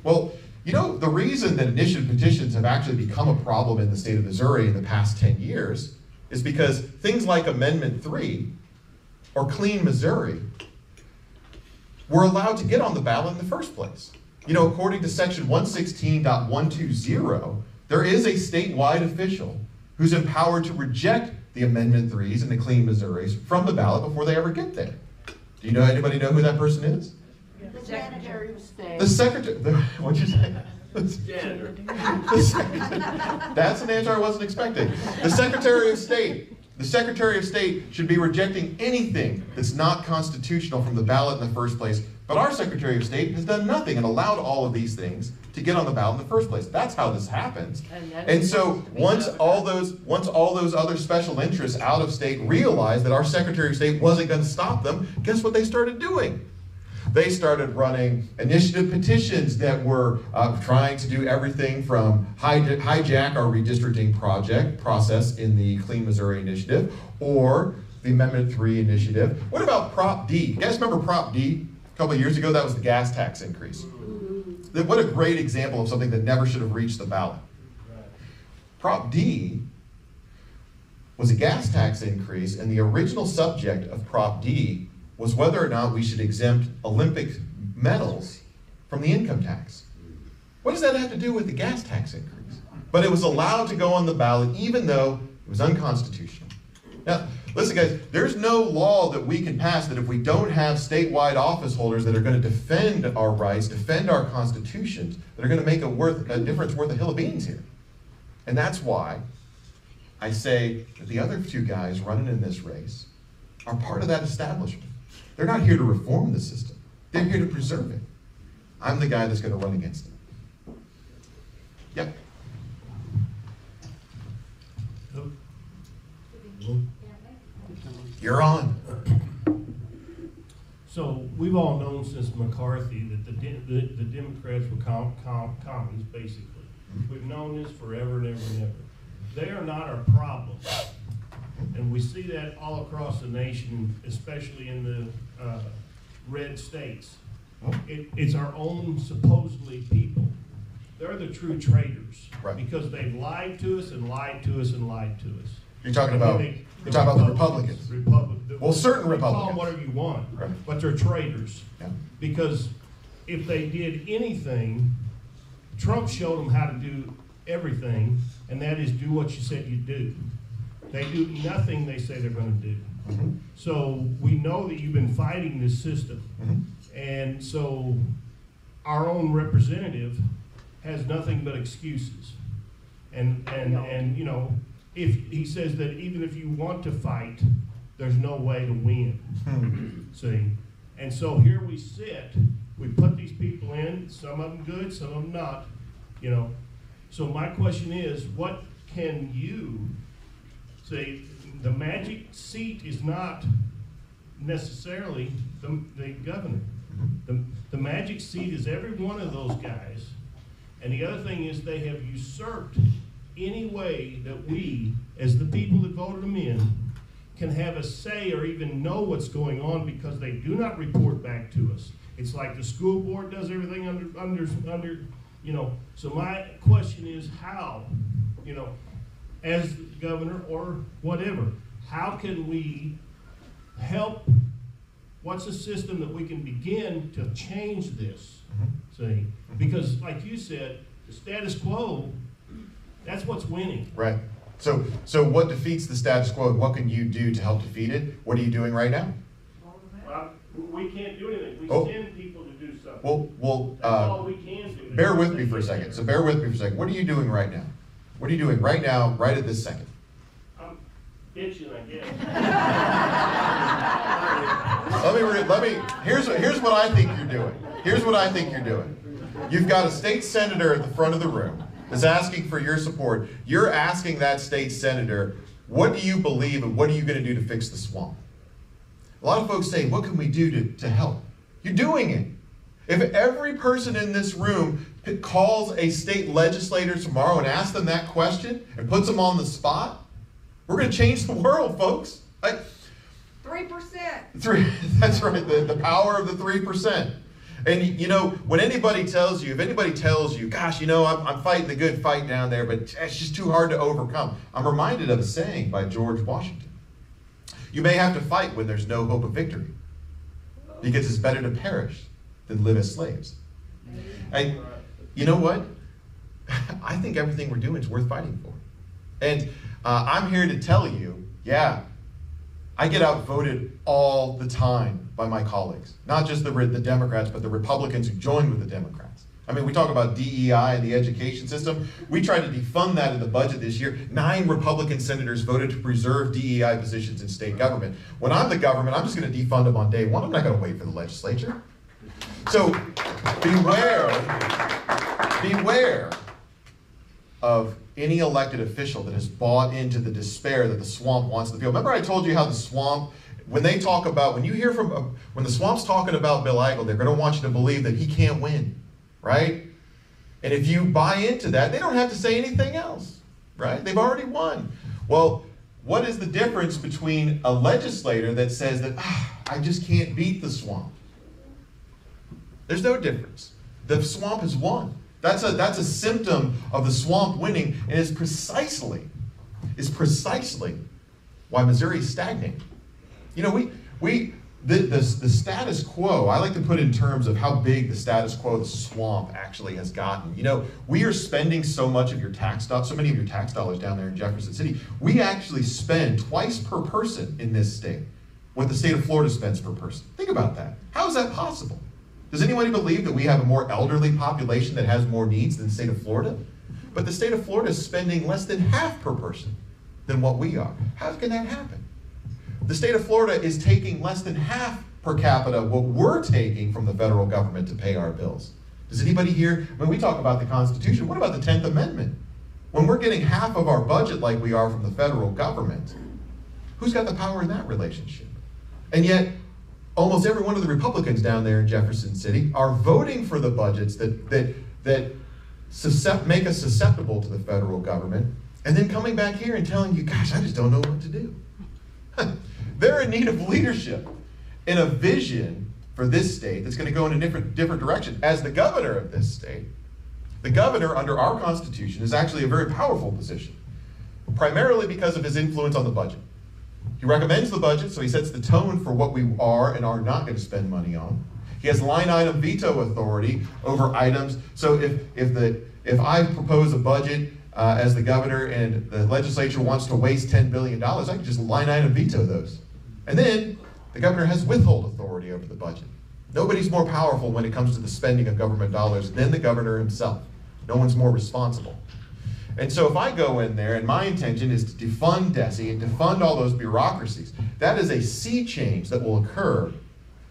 Well, the reason that initiative petitions have actually become a problem in the state of Missouri in the past 10 years is because things like Amendment 3 or Clean Missouri were allowed to get on the ballot in the first place. According to section 116.120, there is a statewide official who's empowered to reject the Amendment 3s and the Clean Missouris from the ballot before they ever get there. Do anybody know who that person is? The Secretary of State. The Secretary, what'd you say? That's an answer I wasn't expecting. The Secretary of State. The Secretary of State should be rejecting anything that's not constitutional from the ballot in the first place. But our Secretary of State has done nothing and allowed all of these things to get on the ballot in the first place. That's how this happens. And so once all those other special interests out of state realized that our Secretary of State wasn't going to stop them, guess what they started doing? They started running initiative petitions that were trying to do everything from hijack our redistricting process in the Clean Missouri Initiative or the Amendment 3 initiative. What about Prop D? You guys remember Prop D? A couple of years ago, that was the gas tax increase. What a great example of something that never should have reached the ballot. Prop D was a gas tax increase, and the original subject of Prop D was whether or not we should exempt Olympic medals from the income tax. What does that have to do with the gas tax increase? But it was allowed to go on the ballot even though it was unconstitutional. Now, listen guys, there's no law that we can pass that if we don't have statewide office holders that are going to defend our rights, defend our constitutions, that are going to make a difference worth a hill of beans here. And that's why I say that the other 2 guys running in this race are part of that establishment. They're not here to reform the system. They're here to preserve it. I'm the guy that's going to run against it. Yep. You're on. So we've all known since McCarthy that the Democrats were commies, basically. We've known this forever and ever and ever. They are not our problem. And we see that all across the nation, especially in the red states. It's our own supposedly people. They're the true traitors. Right. Because they've lied to us and lied to us and lied to us. You're talking about the Republicans. Well, certain Republicans. Call them whatever you want, right. But they're traitors. Yeah. Because if they did anything, Trump showed them how to do everything, and that is do what you said you'd do. They do nothing they say they're going to do. Mm-hmm. So we know that you've been fighting this system. Mm-hmm. And so our own representative has nothing but excuses. And you know, if he says that even if you want to fight, there's no way to win. See? And so here we sit, we put these people in, some of them good, some of them not, you know. So my question is, what can you say? The magic seat is not necessarily the governor. The magic seat is every one of those guys. And the other thing is they have usurped any way that we, as the people that voted them in, can have a say or even know what's going on because they do not report back to us. It's like the school board does everything under, you know. So my question is how, you know, as governor or whatever, how can we help? What's a system that we can begin to change this? See, because like you said, the status quo, that's what's winning. Right. So what defeats the status quo? What can you do to help defeat it? What are you doing right now? Well, we can't do anything. We send people to do something. Well, that's all we can do. Bear with me for a second. So bear with me for a second. What are you doing right now? What are you doing right now, right at this second? I'm itching, I guess. Here's what I think you're doing. Here's what I think you're doing. You've got a state senator at the front of the room that's asking for your support. You're asking that state senator, what do you believe and what are you going to do to fix the swamp? A lot of folks say, what can we do to help? You're doing it. If every person in this room calls a state legislator tomorrow and asks them that question and puts them on the spot, we're going to change the world, folks. 3%. That's right, the power of the 3%. And you know, when anybody tells you, if anybody tells you, gosh, you know, I'm fighting the good fight down there, but it's just too hard to overcome. I'm reminded of a saying by George Washington. You may have to fight when there's no hope of victory, because it's better to perish than live as slaves. And you know what? I think everything we're doing is worth fighting for. And I'm here to tell you, yeah, I get outvoted all the time by my colleagues. Not just the Democrats, but the Republicans who joined with the Democrats. I mean, we talk about DEI and the education system. We tried to defund that in the budget this year. 9 Republican senators voted to preserve DEI positions in state government. When I'm the government, I'm just going to defund them on day one. I'm not going to wait for the legislature. So beware of any elected official that has bought into the despair that the swamp wants to feel. Remember I told you how the swamp, when the swamp's talking about Bill Eigel, they're going to want you to believe that he can't win, right? And if you buy into that, they don't have to say anything else, right? They've already won. Well, what is the difference between a legislator that says that, I just can't beat the swamp? There's no difference. The swamp has won. That's a symptom of the swamp winning, and is precisely why Missouri is stagnating. You know, the status quo, I like to put in terms of how big the status quo, the swamp, actually has gotten. You know, we are spending so many of your tax dollars down there in Jefferson City. We actually spend twice per person in this state what the state of Florida spends per person. Think about that. How is that possible? Does anybody believe that we have a more elderly population that has more needs than the state of Florida? But the state of Florida is spending less than half per person than what we are. How can that happen? The state of Florida is taking less than half per capita what we're taking from the federal government to pay our bills. Does anybody here, when we talk about the Constitution, what about the 10th Amendment? When we're getting half of our budget like we are from the federal government, Who's got the power in that relationship? And yet, almost every one of the Republicans down there in Jefferson City are voting for the budgets that make us susceptible to the federal government, and then coming back here and telling you, gosh, I just don't know what to do. They're in need of leadership and a vision for this state that's going to go in a different direction. As the governor of this state, the governor under our Constitution is actually a very powerful position, primarily because of his influence on the budget. He recommends the budget, so he sets the tone for what we are and are not going to spend money on. He has line item veto authority over items. So if I propose a budget as the governor and the legislature wants to waste $10 billion, I can just line item veto those. And then the governor has withhold authority over the budget. Nobody's more powerful when it comes to the spending of government dollars than the governor himself. No one's more responsible. And so if I go in there and my intention is to defund DESE and defund all those bureaucracies, that is a sea change that will occur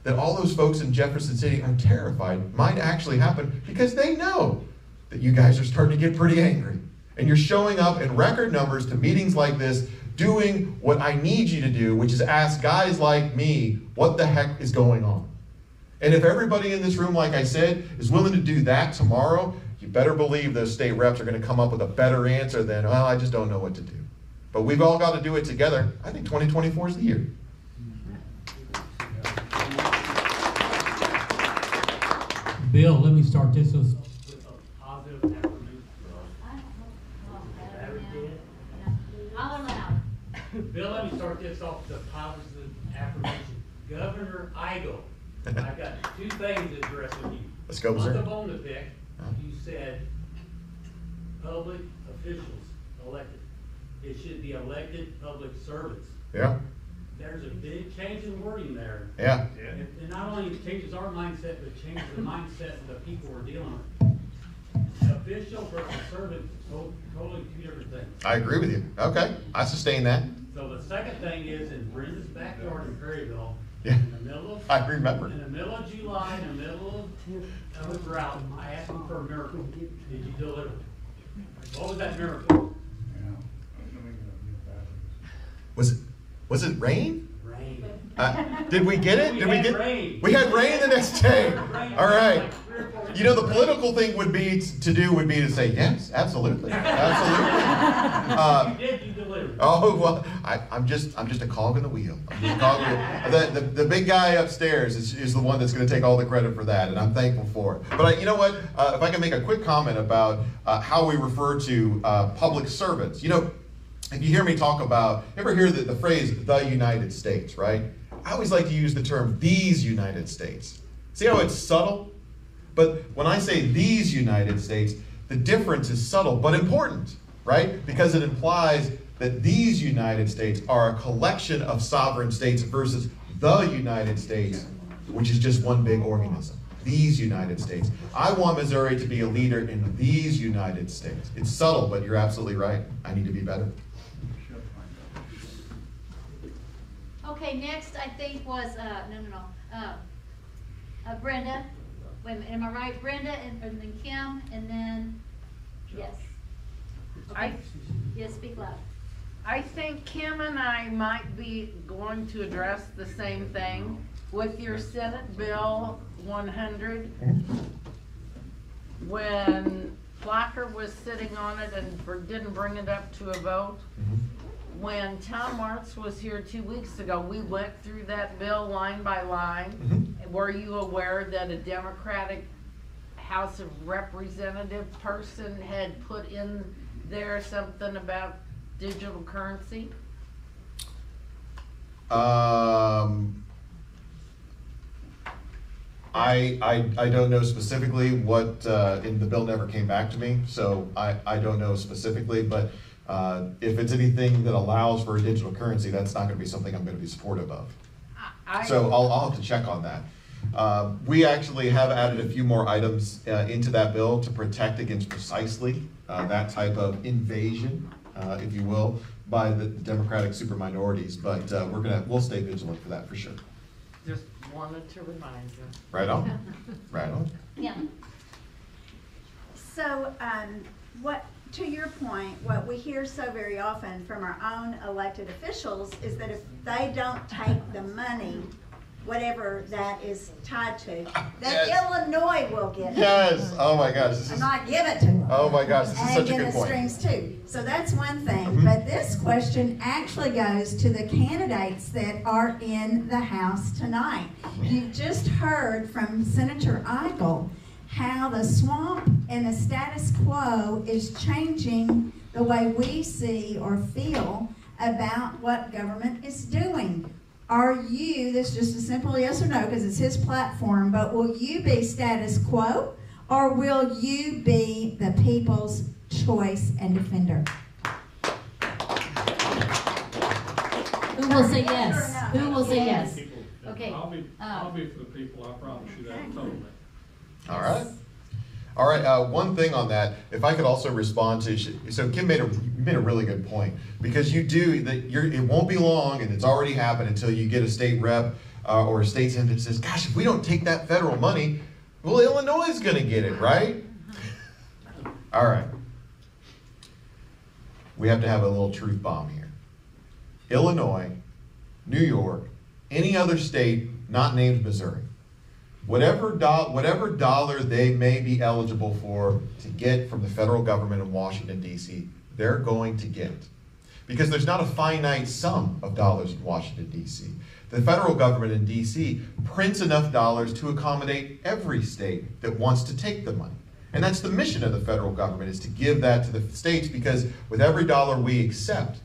that all those folks in Jefferson City are terrified might actually happen because they know that you guys are starting to get pretty angry. And you're showing up in record numbers to meetings like this, doing what I need you to do, which is ask guys like me, what the heck is going on? And if everybody in this room, like I said, is willing to do that tomorrow, you better believe those state reps are going to come up with a better answer than, well, I just don't know what to do. But we've all got to do it together. I think 2024 is the year. Bill, let me start this with a positive affirmation. All around. Bill, let me start this off with a positive affirmation. Governor Eigel, I've got two things to address with you. Let's go, Missouri. On the bone to pick, you said public officials elected. It should be elected public servants. Yeah. There's a big change in wording there. Yeah. It not only changes our mindset, but it changes the mindset of the people we're dealing with. Official versus servant, totally two different things. I agree with you. Okay, I sustain that. So the second thing is in Brenda's backyard in Perryville, Yeah. in the middle of I remember. in the middle of July, in the middle of a drought, I asked him for a miracle. Did you deliver? What was that miracle? Was it rain? Rain. Did we get it? We Did we had get rain. We had rain the next day. Rain. All right. Like 3 or 4 You know, the political thing would be to say yes, absolutely, absolutely. You did, you delivered. Oh well, I'm just a cog in the wheel. I'm just a cog in the wheel. The big guy upstairs is the one that's going to take all the credit for that, and I'm thankful for it. But you know what? If I can make a quick comment about how we refer to public servants. You know, if you hear me talk about, ever hear the phrase "the United States," right? I always like to use the term "these United States." See how it's subtle? But when I say these United States, the difference is subtle but important, right? Because it implies that these United States are a collection of sovereign states versus the United States, which is just one big organism. These United States. I want Missouri to be a leader in these United States. It's subtle, but you're absolutely right. I need to be better. Okay, next I think was, Brenda. Wait a minute, am I right? Brenda and then Kim and then, yes. Okay. Yes, speak loud. I think Kim and I might be going to address the same thing with your Senate Bill 100. When Flocker was sitting on it and didn't bring it up to a vote, when Tom Martz was here 2 weeks ago, we went through that bill line by line. Were you aware that a Democratic House of Representative person had put in there something about digital currency? I don't know specifically what, and the bill never came back to me, so I don't know specifically, but if it's anything that allows for a digital currency, that's not going to be something I'm going to be supportive of. So I'll have to check on that. We actually have added a few more items into that bill to protect against precisely that type of invasion, if you will, by the Democratic super minorities. But we'll stay vigilant for that for sure. Just wanted to remind you. Right on. Right on. Yeah. So, what to your point, what we hear so very often from our own elected officials is that if they don't take the money, whatever that is tied to, that Illinois will get it. Yes. Oh my gosh. And not give it to them. Oh my gosh, this is such a good And get the point. strings too. So that's one thing. But this question actually goes to the candidates that are in the House tonight. You've just heard from Senator Eigel how the swamp and the status quo is changing the way we see or feel about what government is doing. Are you, this is just a simple yes or no because it's his platform, but will you be status quo or will you be the people's choice and defender? Who will say yes? Who will say yes? Okay. I'll be for the people, I promise you that totally. All right. All right, one thing on that, if I could also respond to, so Kim made a really good point, because you do, it won't be long, and it's already happened until you get a state rep or a state senator that says, gosh, if we don't take that federal money, well, Illinois is going to get it, right? All right. We have to have a little truth bomb here. Illinois, New York, any other state not named Missouri, whatever dollar they may be eligible for to get from the federal government in Washington, D.C., they're going to get. Because there's not a finite sum of dollars in Washington, D.C. The federal government in D.C. prints enough dollars to accommodate every state that wants to take the money. And that's the mission of the federal government, is to give that to the states, because with every dollar we accept,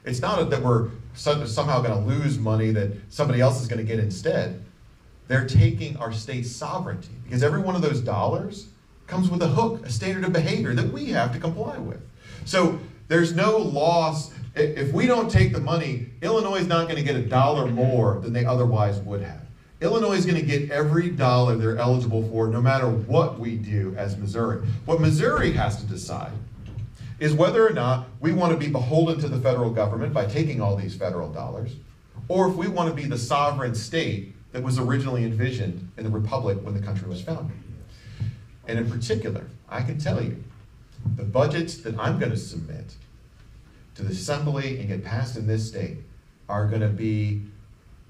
it's not that we're somehow going to lose money that somebody else is going to get instead. They're taking our state's sovereignty, because every one of those dollars comes with a hook, a standard of behavior that we have to comply with. So there's no loss. If we don't take the money, Illinois is not going to get a dollar more than they otherwise would have. Illinois is going to get every dollar they're eligible for, no matter what we do as Missouri. What Missouri has to decide is whether or not we want to be beholden to the federal government by taking all these federal dollars, or if we want to be the sovereign state that was originally envisioned in the Republic when the country was founded. And in particular, I can tell you, the budgets that I'm going to submit to the Assembly and get passed in this state are going to be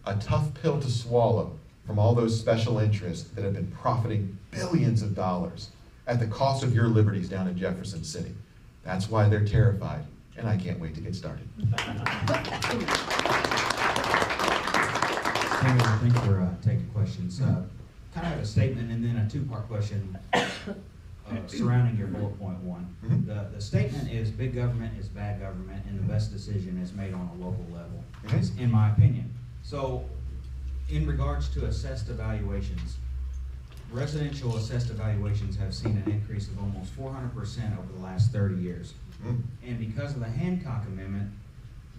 a tough pill to swallow from all those special interests that have been profiting billions of dollars at the cost of your liberties down in Jefferson City. That's why they're terrified, and I can't wait to get started. Thanks for taking questions. Kind of a statement and then a two-part question surrounding your bullet point one. The statement is big government is bad government and the best decision is made on a local level, in my opinion. So in regards to assessed evaluations, residential assessed evaluations have seen an increase of almost 400% over the last 30 years. And because of the Hancock Amendment,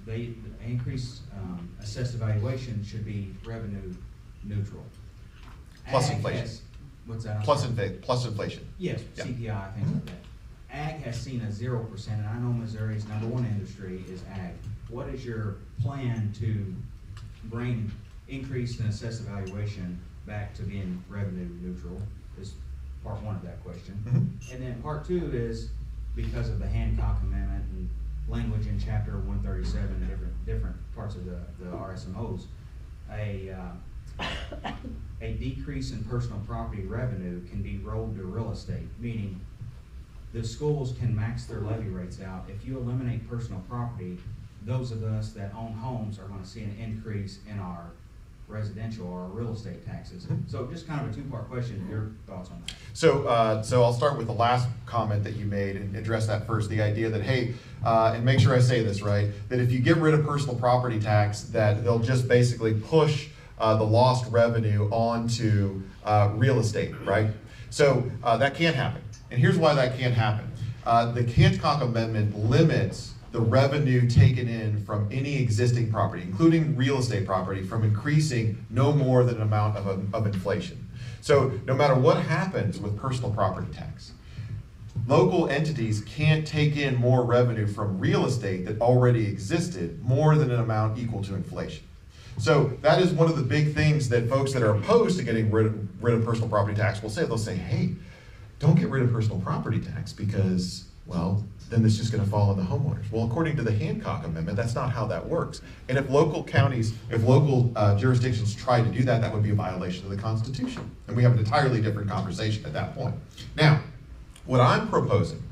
the increased assessed evaluation should be revenue neutral. Plus inflation. What's that? Plus inflation. Yes, yeah. CPI, things like that. Ag has seen a 0%, and I know Missouri's #1 industry is ag. What is your plan to bring increase in assessed evaluation back to being revenue neutral? Is part one of that question. And then part two is, because of the Hancock Amendment and language in Chapter 137, different parts of the RSMOs, a decrease in personal property revenue can be rolled to real estate, meaning the schools can max their levy rates out. If you eliminate personal property, those of us that own homes are going to see an increase in our residential or real estate taxes. So just kind of a two-part question, your thoughts on that? So I'll start with the last comment that you made and address that first, the idea that, hey, and make sure I say this right, that if you get rid of personal property tax, that they'll just basically push the lost revenue onto real estate, right? So that can't happen. And here's why that can't happen. The Hancock Amendment limits the revenue taken in from any existing property, including real estate property, from increasing no more than an amount of inflation. So no matter what happens with personal property tax, local entities can't take in more revenue from real estate that already existed more than an amount equal to inflation. So that is one of the big things that folks that are opposed to getting rid of personal property tax will say. They'll say, hey, don't get rid of personal property tax because Well, then it's just going to fall on the homeowners. Well, according to the Hancock Amendment, that's not how that works. And if local counties, if local jurisdictions try to do that, that would be a violation of the Constitution. And we have an entirely different conversation at that point. Now, what I'm proposing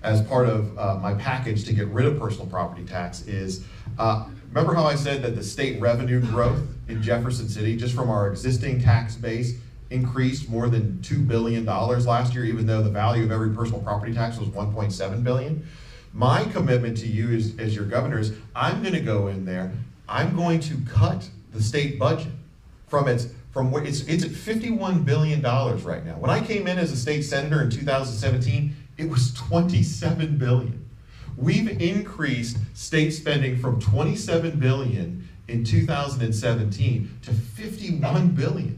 as part of my package to get rid of personal property tax is, remember how I said that the state revenue growth in Jefferson City, just from our existing tax base, increased more than $2 billion last year, even though the value of every personal property tax was $1.7 billion. My commitment to you as your governor is, I'm going to go in there, I'm going to cut the state budget from where it's at $51 billion right now. When I came in as a state senator in 2017, it was $27 billion. We've increased state spending from $27 billion in 2017 to $51 billion.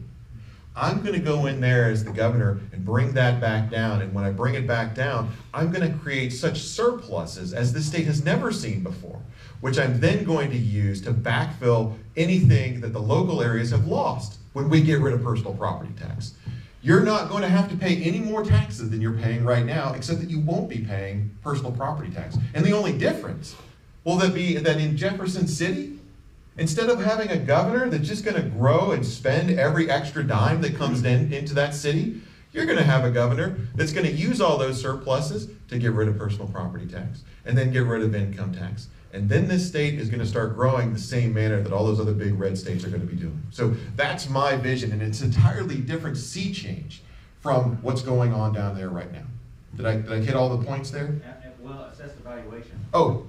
I'm going to go in there as the governor and bring that back down. And when I bring it back down, I'm going to create such surpluses as this state has never seen before, which I'm then going to use to backfill anything that the local areas have lost when we get rid of personal property tax. You're not going to have to pay any more taxes than you're paying right now, except that you won't be paying personal property tax. And the only difference will be that in Jefferson City, instead of having a governor that's just going to grow and spend every extra dime that comes into that city, you're going to have a governor that's going to use all those surpluses to get rid of personal property tax and then get rid of income tax. And then this state is going to start growing the same manner that all those other big red states are going to be doing. So that's my vision, and it's an entirely different sea change from what's going on down there right now. Did I hit all the points there? Well, assessed evaluation. Oh.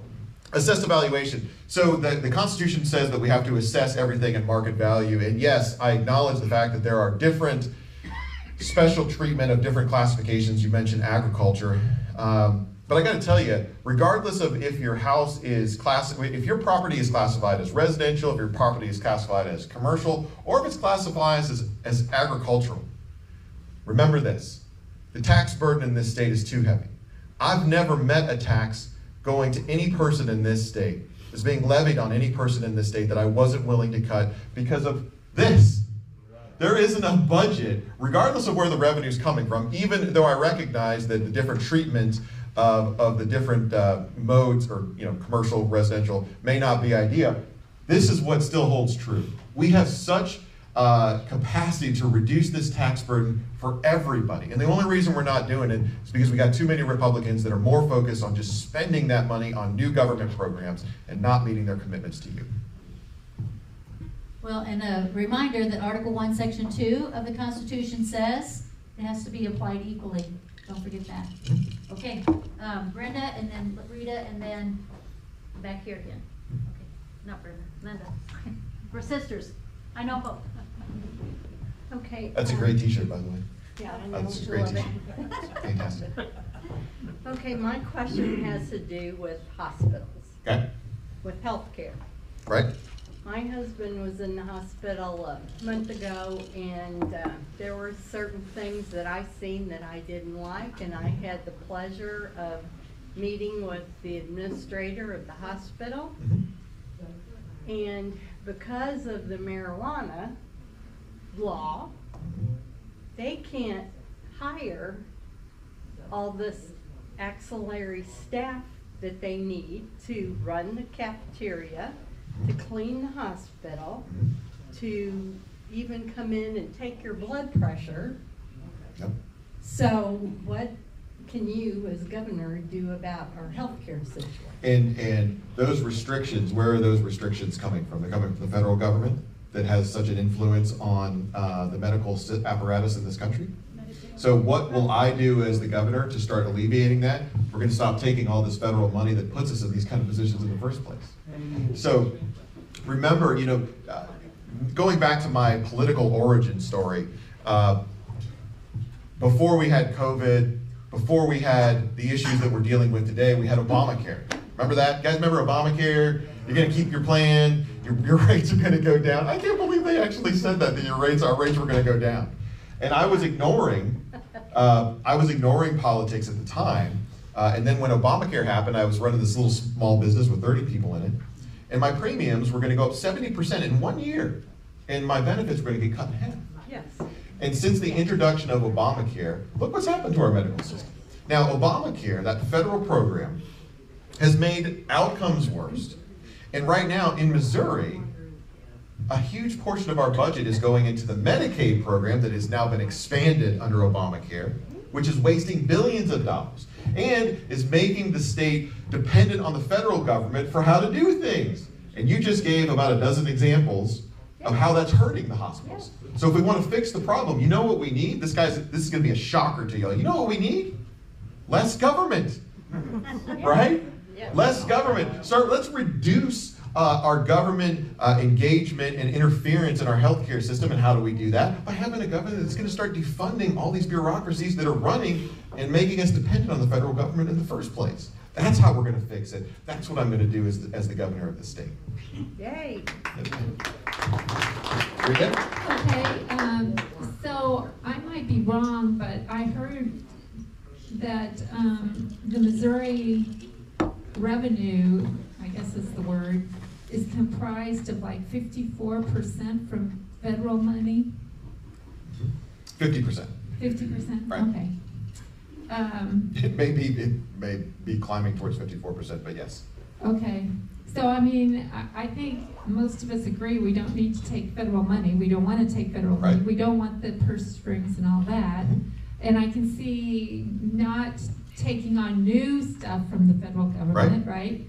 Assessed evaluation. So the Constitution says that we have to assess everything at market value. And yes, I acknowledge the fact that there are different special treatment of different classifications. You mentioned agriculture. But I got to tell you, regardless of if your house is if your property is classified as residential, if your property is classified as commercial, or if it's classified as agricultural, remember this: the tax burden in this state is too heavy. I've never met a tax going to any person in this state, is being levied on any person in this state that I wasn't willing to cut because of this. There isn't a budget, regardless of where the revenue is coming from, even though I recognize that the different treatment of the different modes, or commercial, residential, may not be ideal. This is what still holds true. We have such capacity to reduce this tax burden for everybody. And the only reason we're not doing it is because we got too many Republicans that are more focused on just spending that money on new government programs and not meeting their commitments to you. Well, and a reminder that Article 1, Section 2 of the Constitution says it has to be applied equally. Don't forget that. Okay, Brenda, and then Rita, and then back here again. Okay, not Brenda, Linda. We're sisters. I know both. Okay. That's a great t-shirt, by the way. Yeah, I know. That's a great t-shirt. Fantastic. Okay, my question has to do with hospitals. Okay. With healthcare. Right. My husband was in the hospital a month ago, and there were certain things that I seen that I didn't like, and I had the pleasure of meeting with the administrator of the hospital. And because of the marijuana law, they can't hire all this auxiliary staff that they need to run the cafeteria, to clean the hospital, to even come in and take your blood pressure. Yep. So what can you as governor do about our healthcare situation? And those restrictions, where are those restrictions coming from? They're coming from the federal government that has such an influence on the medical apparatus in this country. So what will I do as the governor to start alleviating that? We're going to stop taking all this federal money that puts us in these kind of positions in the first place. So remember, going back to my political origin story, before we had COVID, before we had the issues that we're dealing with today, we had Obamacare. Remember that? You guys remember Obamacare? You're going to keep your plan, your rates are going to go down. I can't believe they actually said that our rates were going to go down. And I was ignoring politics at the time. And then when Obamacare happened, I was running this little small business with 30 people in it. And my premiums were going to go up 70% in 1 year. And my benefits were going to get cut in half. Yes. And since the introduction of Obamacare, look what's happened to our medical system. Now, Obamacare, that federal program, has made outcomes worse. And right now in Missouri, a huge portion of our budget is going into the Medicaid program that has now been expanded under Obamacare, which is wasting billions of dollars and is making the state dependent on the federal government for how to do things. And you just gave about a dozen examples of how that's hurting the hospitals. So if we want to fix the problem, you know what we need? This is going to be a shocker to you. You know what we need? Less government, right? Less government. So let's reduce our government engagement and interference in our healthcare system. And how do we do that? By having a government that's going to start defunding all these bureaucracies that are running and making us dependent on the federal government in the first place. That's how we're going to fix it. That's what I'm going to do as the governor of the state. Yay. Very good. Okay, so I might be wrong, but I heard that the Missouri revenue, I guess is the word, is comprised of like 54% from federal money? 50%. 50%? Right. Okay. It may be climbing towards 54%, but yes. Okay. So, I mean, I think most of us agree we don't need to take federal money. We don't want to take federal money. Right. We don't want the purse strings and all that. And I can see not taking on new stuff from the federal government, right?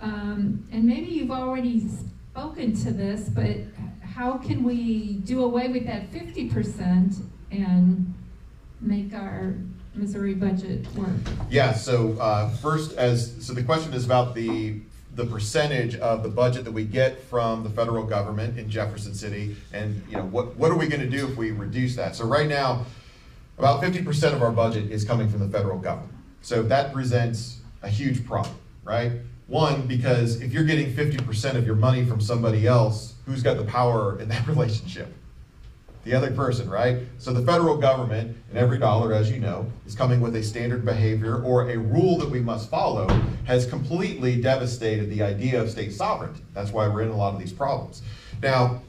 And maybe you've already spoken to this, but how can we do away with that 50% and make our Missouri budget work? Yeah, so so the question is about the percentage of the budget that we get from the federal government in Jefferson City, and what are we going to do if we reduce that? So right now, about 50% of our budget is coming from the federal government. So that presents a huge problem, right? One, because if you're getting 50% of your money from somebody else, who's got the power in that relationship? The other person, right? So the federal government, and every dollar, as you know, is coming with a standard behavior or a rule that we must follow, has completely devastated the idea of state sovereignty. That's why we're in a lot of these problems. Now,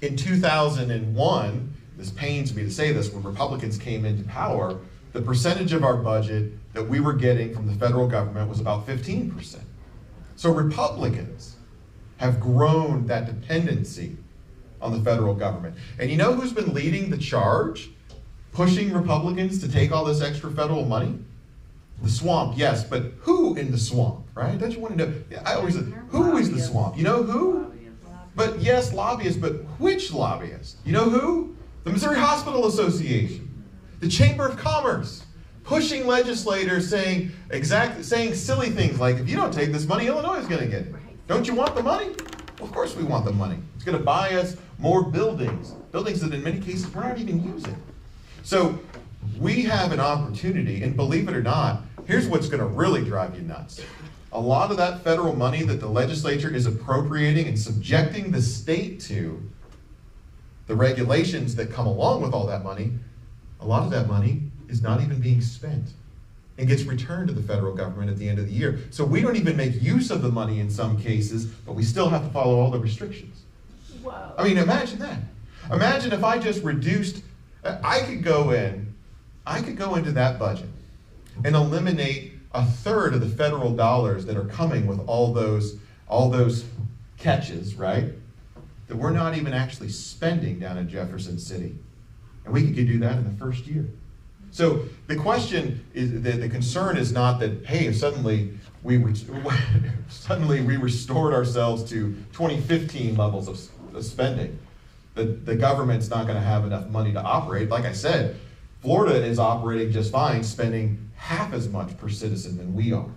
in 2001, this pains me to say this, when Republicans came into power, the percentage of our budget that we were getting from the federal government was about 15%. So Republicans have grown that dependency on the federal government. And you know who's been leading the charge, pushing Republicans to take all this extra federal money? The swamp, yes, but who in the swamp, right? Don't you want to know? I always say, who is the swamp? You know who? But yes, lobbyists, but which lobbyists? You know who? The Missouri Hospital Association, the Chamber of Commerce, pushing legislators saying silly things like, if you don't take this money, Illinois is going to get it. Don't you want the money? Well, of course we want the money. It's going to buy us more buildings that in many cases we're not even using. So we have an opportunity, and believe it or not, here's what's going to really drive you nuts. A lot of that federal money that the legislature is appropriating and subjecting the state to, the regulations that come along with all that money, a lot of that money is not even being spent and gets returned to the federal government at the end of the year. So we don't even make use of the money in some cases, but we still have to follow all the restrictions. Whoa. I mean, imagine that. Imagine if I just reduced, I could go into that budget and eliminate a third of the federal dollars that are coming with all those catches, right? That we're not even actually spending down in Jefferson City. And we could do that in the first year. So the question is, the concern is not that, hey, suddenly we restored ourselves to 2015 levels of spending. The government's not going to have enough money to operate. Like I said, Florida is operating just fine, spending half as much per citizen than we are.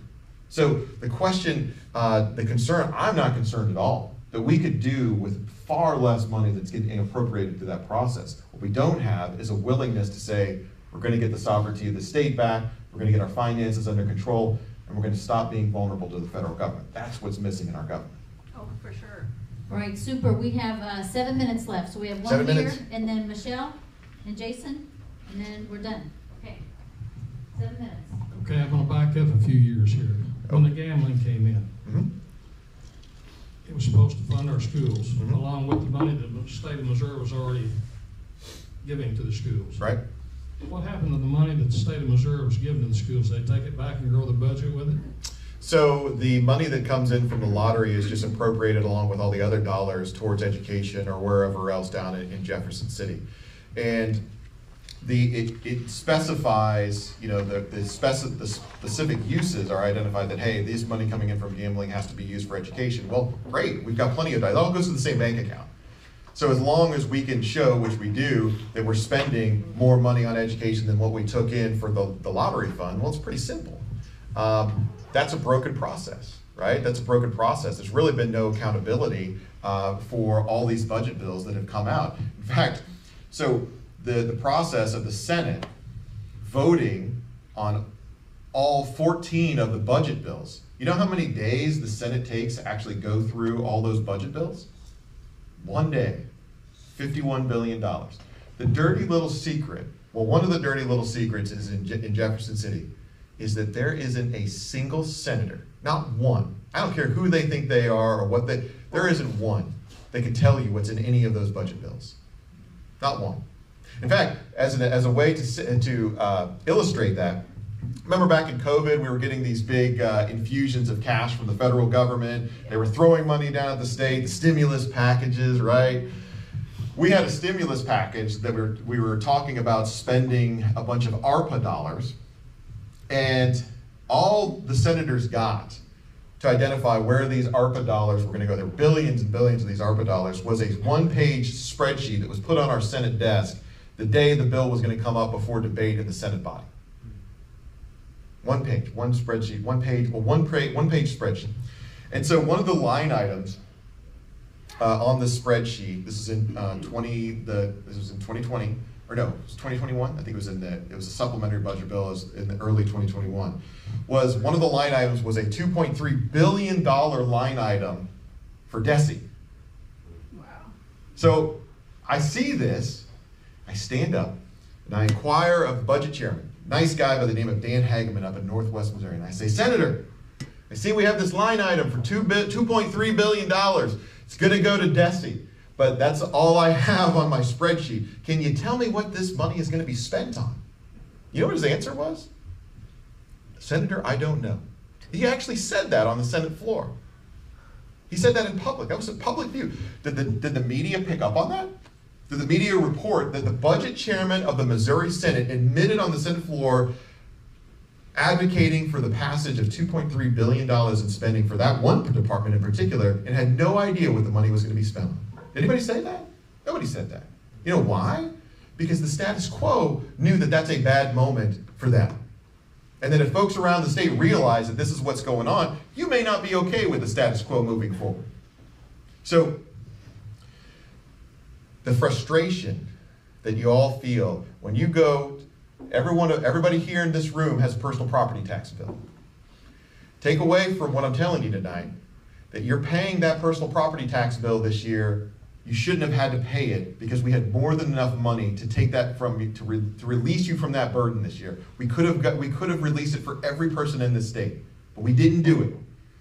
So the question, the concern, I'm not concerned at all, that we could do with far less money that's getting appropriated to that process. What we don't have is a willingness to say, we're going to get the sovereignty of the state back, we're going to get our finances under control, and we're going to stop being vulnerable to the federal government. That's what's missing in our government. Oh, for sure. All right, super. We have 7 minutes left. So we have one 7 here, minutes. and then Michelle, and Jason, and then we're done. Okay. 7 minutes. Okay, I'm going to back up a few years here. When the gambling came in, it was supposed to fund our schools, along with the money that the state of Missouri was already giving to the schools. Right. What happened to the money that the state of Missouri was giving to the schools? They take it back and grow the budget with it? So the money that comes in from the lottery is just appropriated along with all the other dollars towards education or wherever else down in Jefferson City. And it specifies, you know, the specific uses are identified that, hey, this money coming in from gambling has to be used for education. Well, great, we've got plenty of that. It all goes to the same bank account. So as long as we can show, which we do, that we're spending more money on education than what we took in for the lottery fund, well, it's pretty simple. That's a broken process, right? That's a broken process. There's really been no accountability for all these budget bills that have come out. In fact, so the process of the Senate voting on all 14 of the budget bills, you know how many days the Senate takes to actually go through all those budget bills? 1 day, $51 billion. The dirty little secret, well, one of the dirty little secrets is in Jefferson City, is that there isn't a single senator, not one. I don't care who they think they are or what there isn't one that can tell you what's in any of those budget bills. Not one. In fact, as a way to illustrate that, remember back in COVID, we were getting these big infusions of cash from the federal government. They were throwing money down at the state, the stimulus packages, right? We had a stimulus package that we were talking about spending a bunch of ARPA dollars, and all the senators got to identify where these ARPA dollars were going to go, there were billions and billions of these ARPA dollars, was a one-page spreadsheet that was put on our Senate desk the day the bill was going to come up before debate in the Senate body. One page, one spreadsheet, one page spreadsheet. And so one of the line items on the spreadsheet, this is in 2020, or no, it was 2021. I think it was a supplementary budget bill. It was in the early 2021. Was one of the line items was a $2.3 billion line item for DESE. Wow. So I see this, I stand up, and I inquire of the budget chairman, nice guy by the name of Dan Hageman up in Northwest Missouri, and I say, Senator, I see we have this line item for $2.3 billion. It's going to go to DESE, but that's all I have on my spreadsheet. Can you tell me what this money is going to be spent on? You know what his answer was? Senator, I don't know. He actually said that on the Senate floor. He said that in public. That was a public view. Did the media pick up on that? Did the media report that the budget chairman of the Missouri Senate admitted on the Senate floor advocating for the passage of $2.3 billion in spending for that one department in particular and had no idea what the money was going to be spent on? Did anybody say that? Nobody said that. You know why? Because the status quo knew that that's a bad moment for them. And that if folks around the state realize that this is what's going on, you may not be okay with the status quo moving forward. So, the frustration that you all feel when you go, everybody here in this room has a personal property tax bill. Take away from what I'm telling you tonight, that you're paying that personal property tax bill this year. You shouldn't have had to pay it because we had more than enough money to take that from you, to release you from that burden this year. We could have released it for every person in this state, but we didn't do it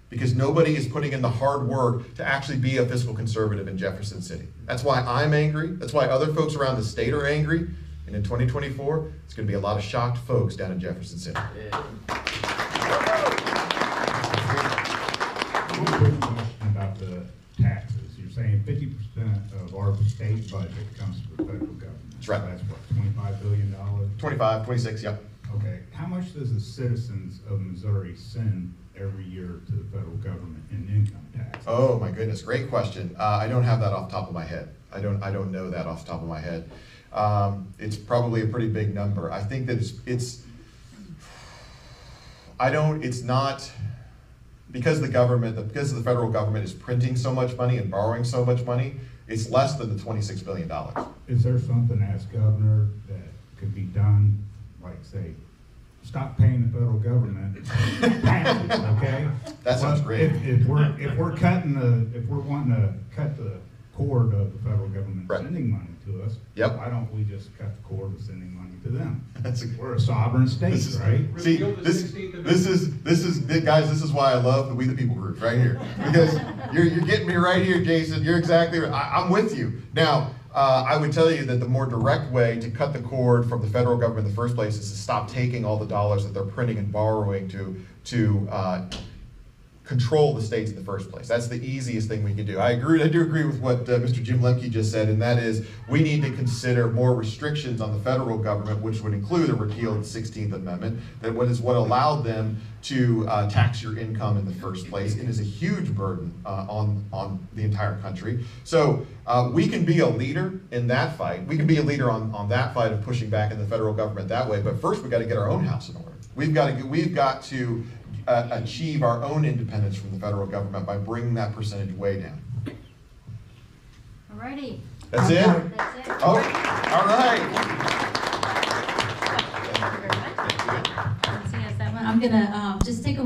because nobody is putting in the hard work to actually be a fiscal conservative in Jefferson City. That's why I'm angry. That's why other folks around the state are angry. And in 2024, it's going to be a lot of shocked folks down in Jefferson City. Yeah. One quick question about the taxes. You're saying 50% of our state budget comes from the federal government. That's right. So that's what, $25 billion? 25, 26, yep. Okay. How much does the citizens of Missouri send every year to the federal government in income tax? Oh my goodness, great question. I don't have that off the top of my head. I don't know that off the top of my head. It's probably a pretty big number. I think that it's not, because the federal government is printing so much money and borrowing so much money, it's less than the $26 billion. Is there something as governor that could be done, like say, stop paying the federal government, taxes, okay? That sounds great. If we're wanting to cut the cord of the federal government sending money to us, why don't we just cut the cord of sending money to them? We're a sovereign state, right? See, this is why I love the We the People group right here, because you're getting me right here, Jason. You're exactly right. I'm with you. Now, I would tell you that the more direct way to cut the cord from the federal government in the first place is to stop taking all the dollars that they're printing and borrowing to control the states in the first place. That's the easiest thing we can do. I do agree with what Mr. Jim Lemke just said, and that is we need to consider more restrictions on the federal government, which would include a repeal of the 16th Amendment, that is what allowed them to tax your income in the first place. It is a huge burden on the entire country. So we can be a leader in that fight. We can be a leader on that fight of pushing back in the federal government that way, but first we've got to get our own house in order. We've got to achieve our own independence from the federal government by bringing that percentage way down. Alrighty. That's it? That's it. Oh, all right. I'm gonna just take a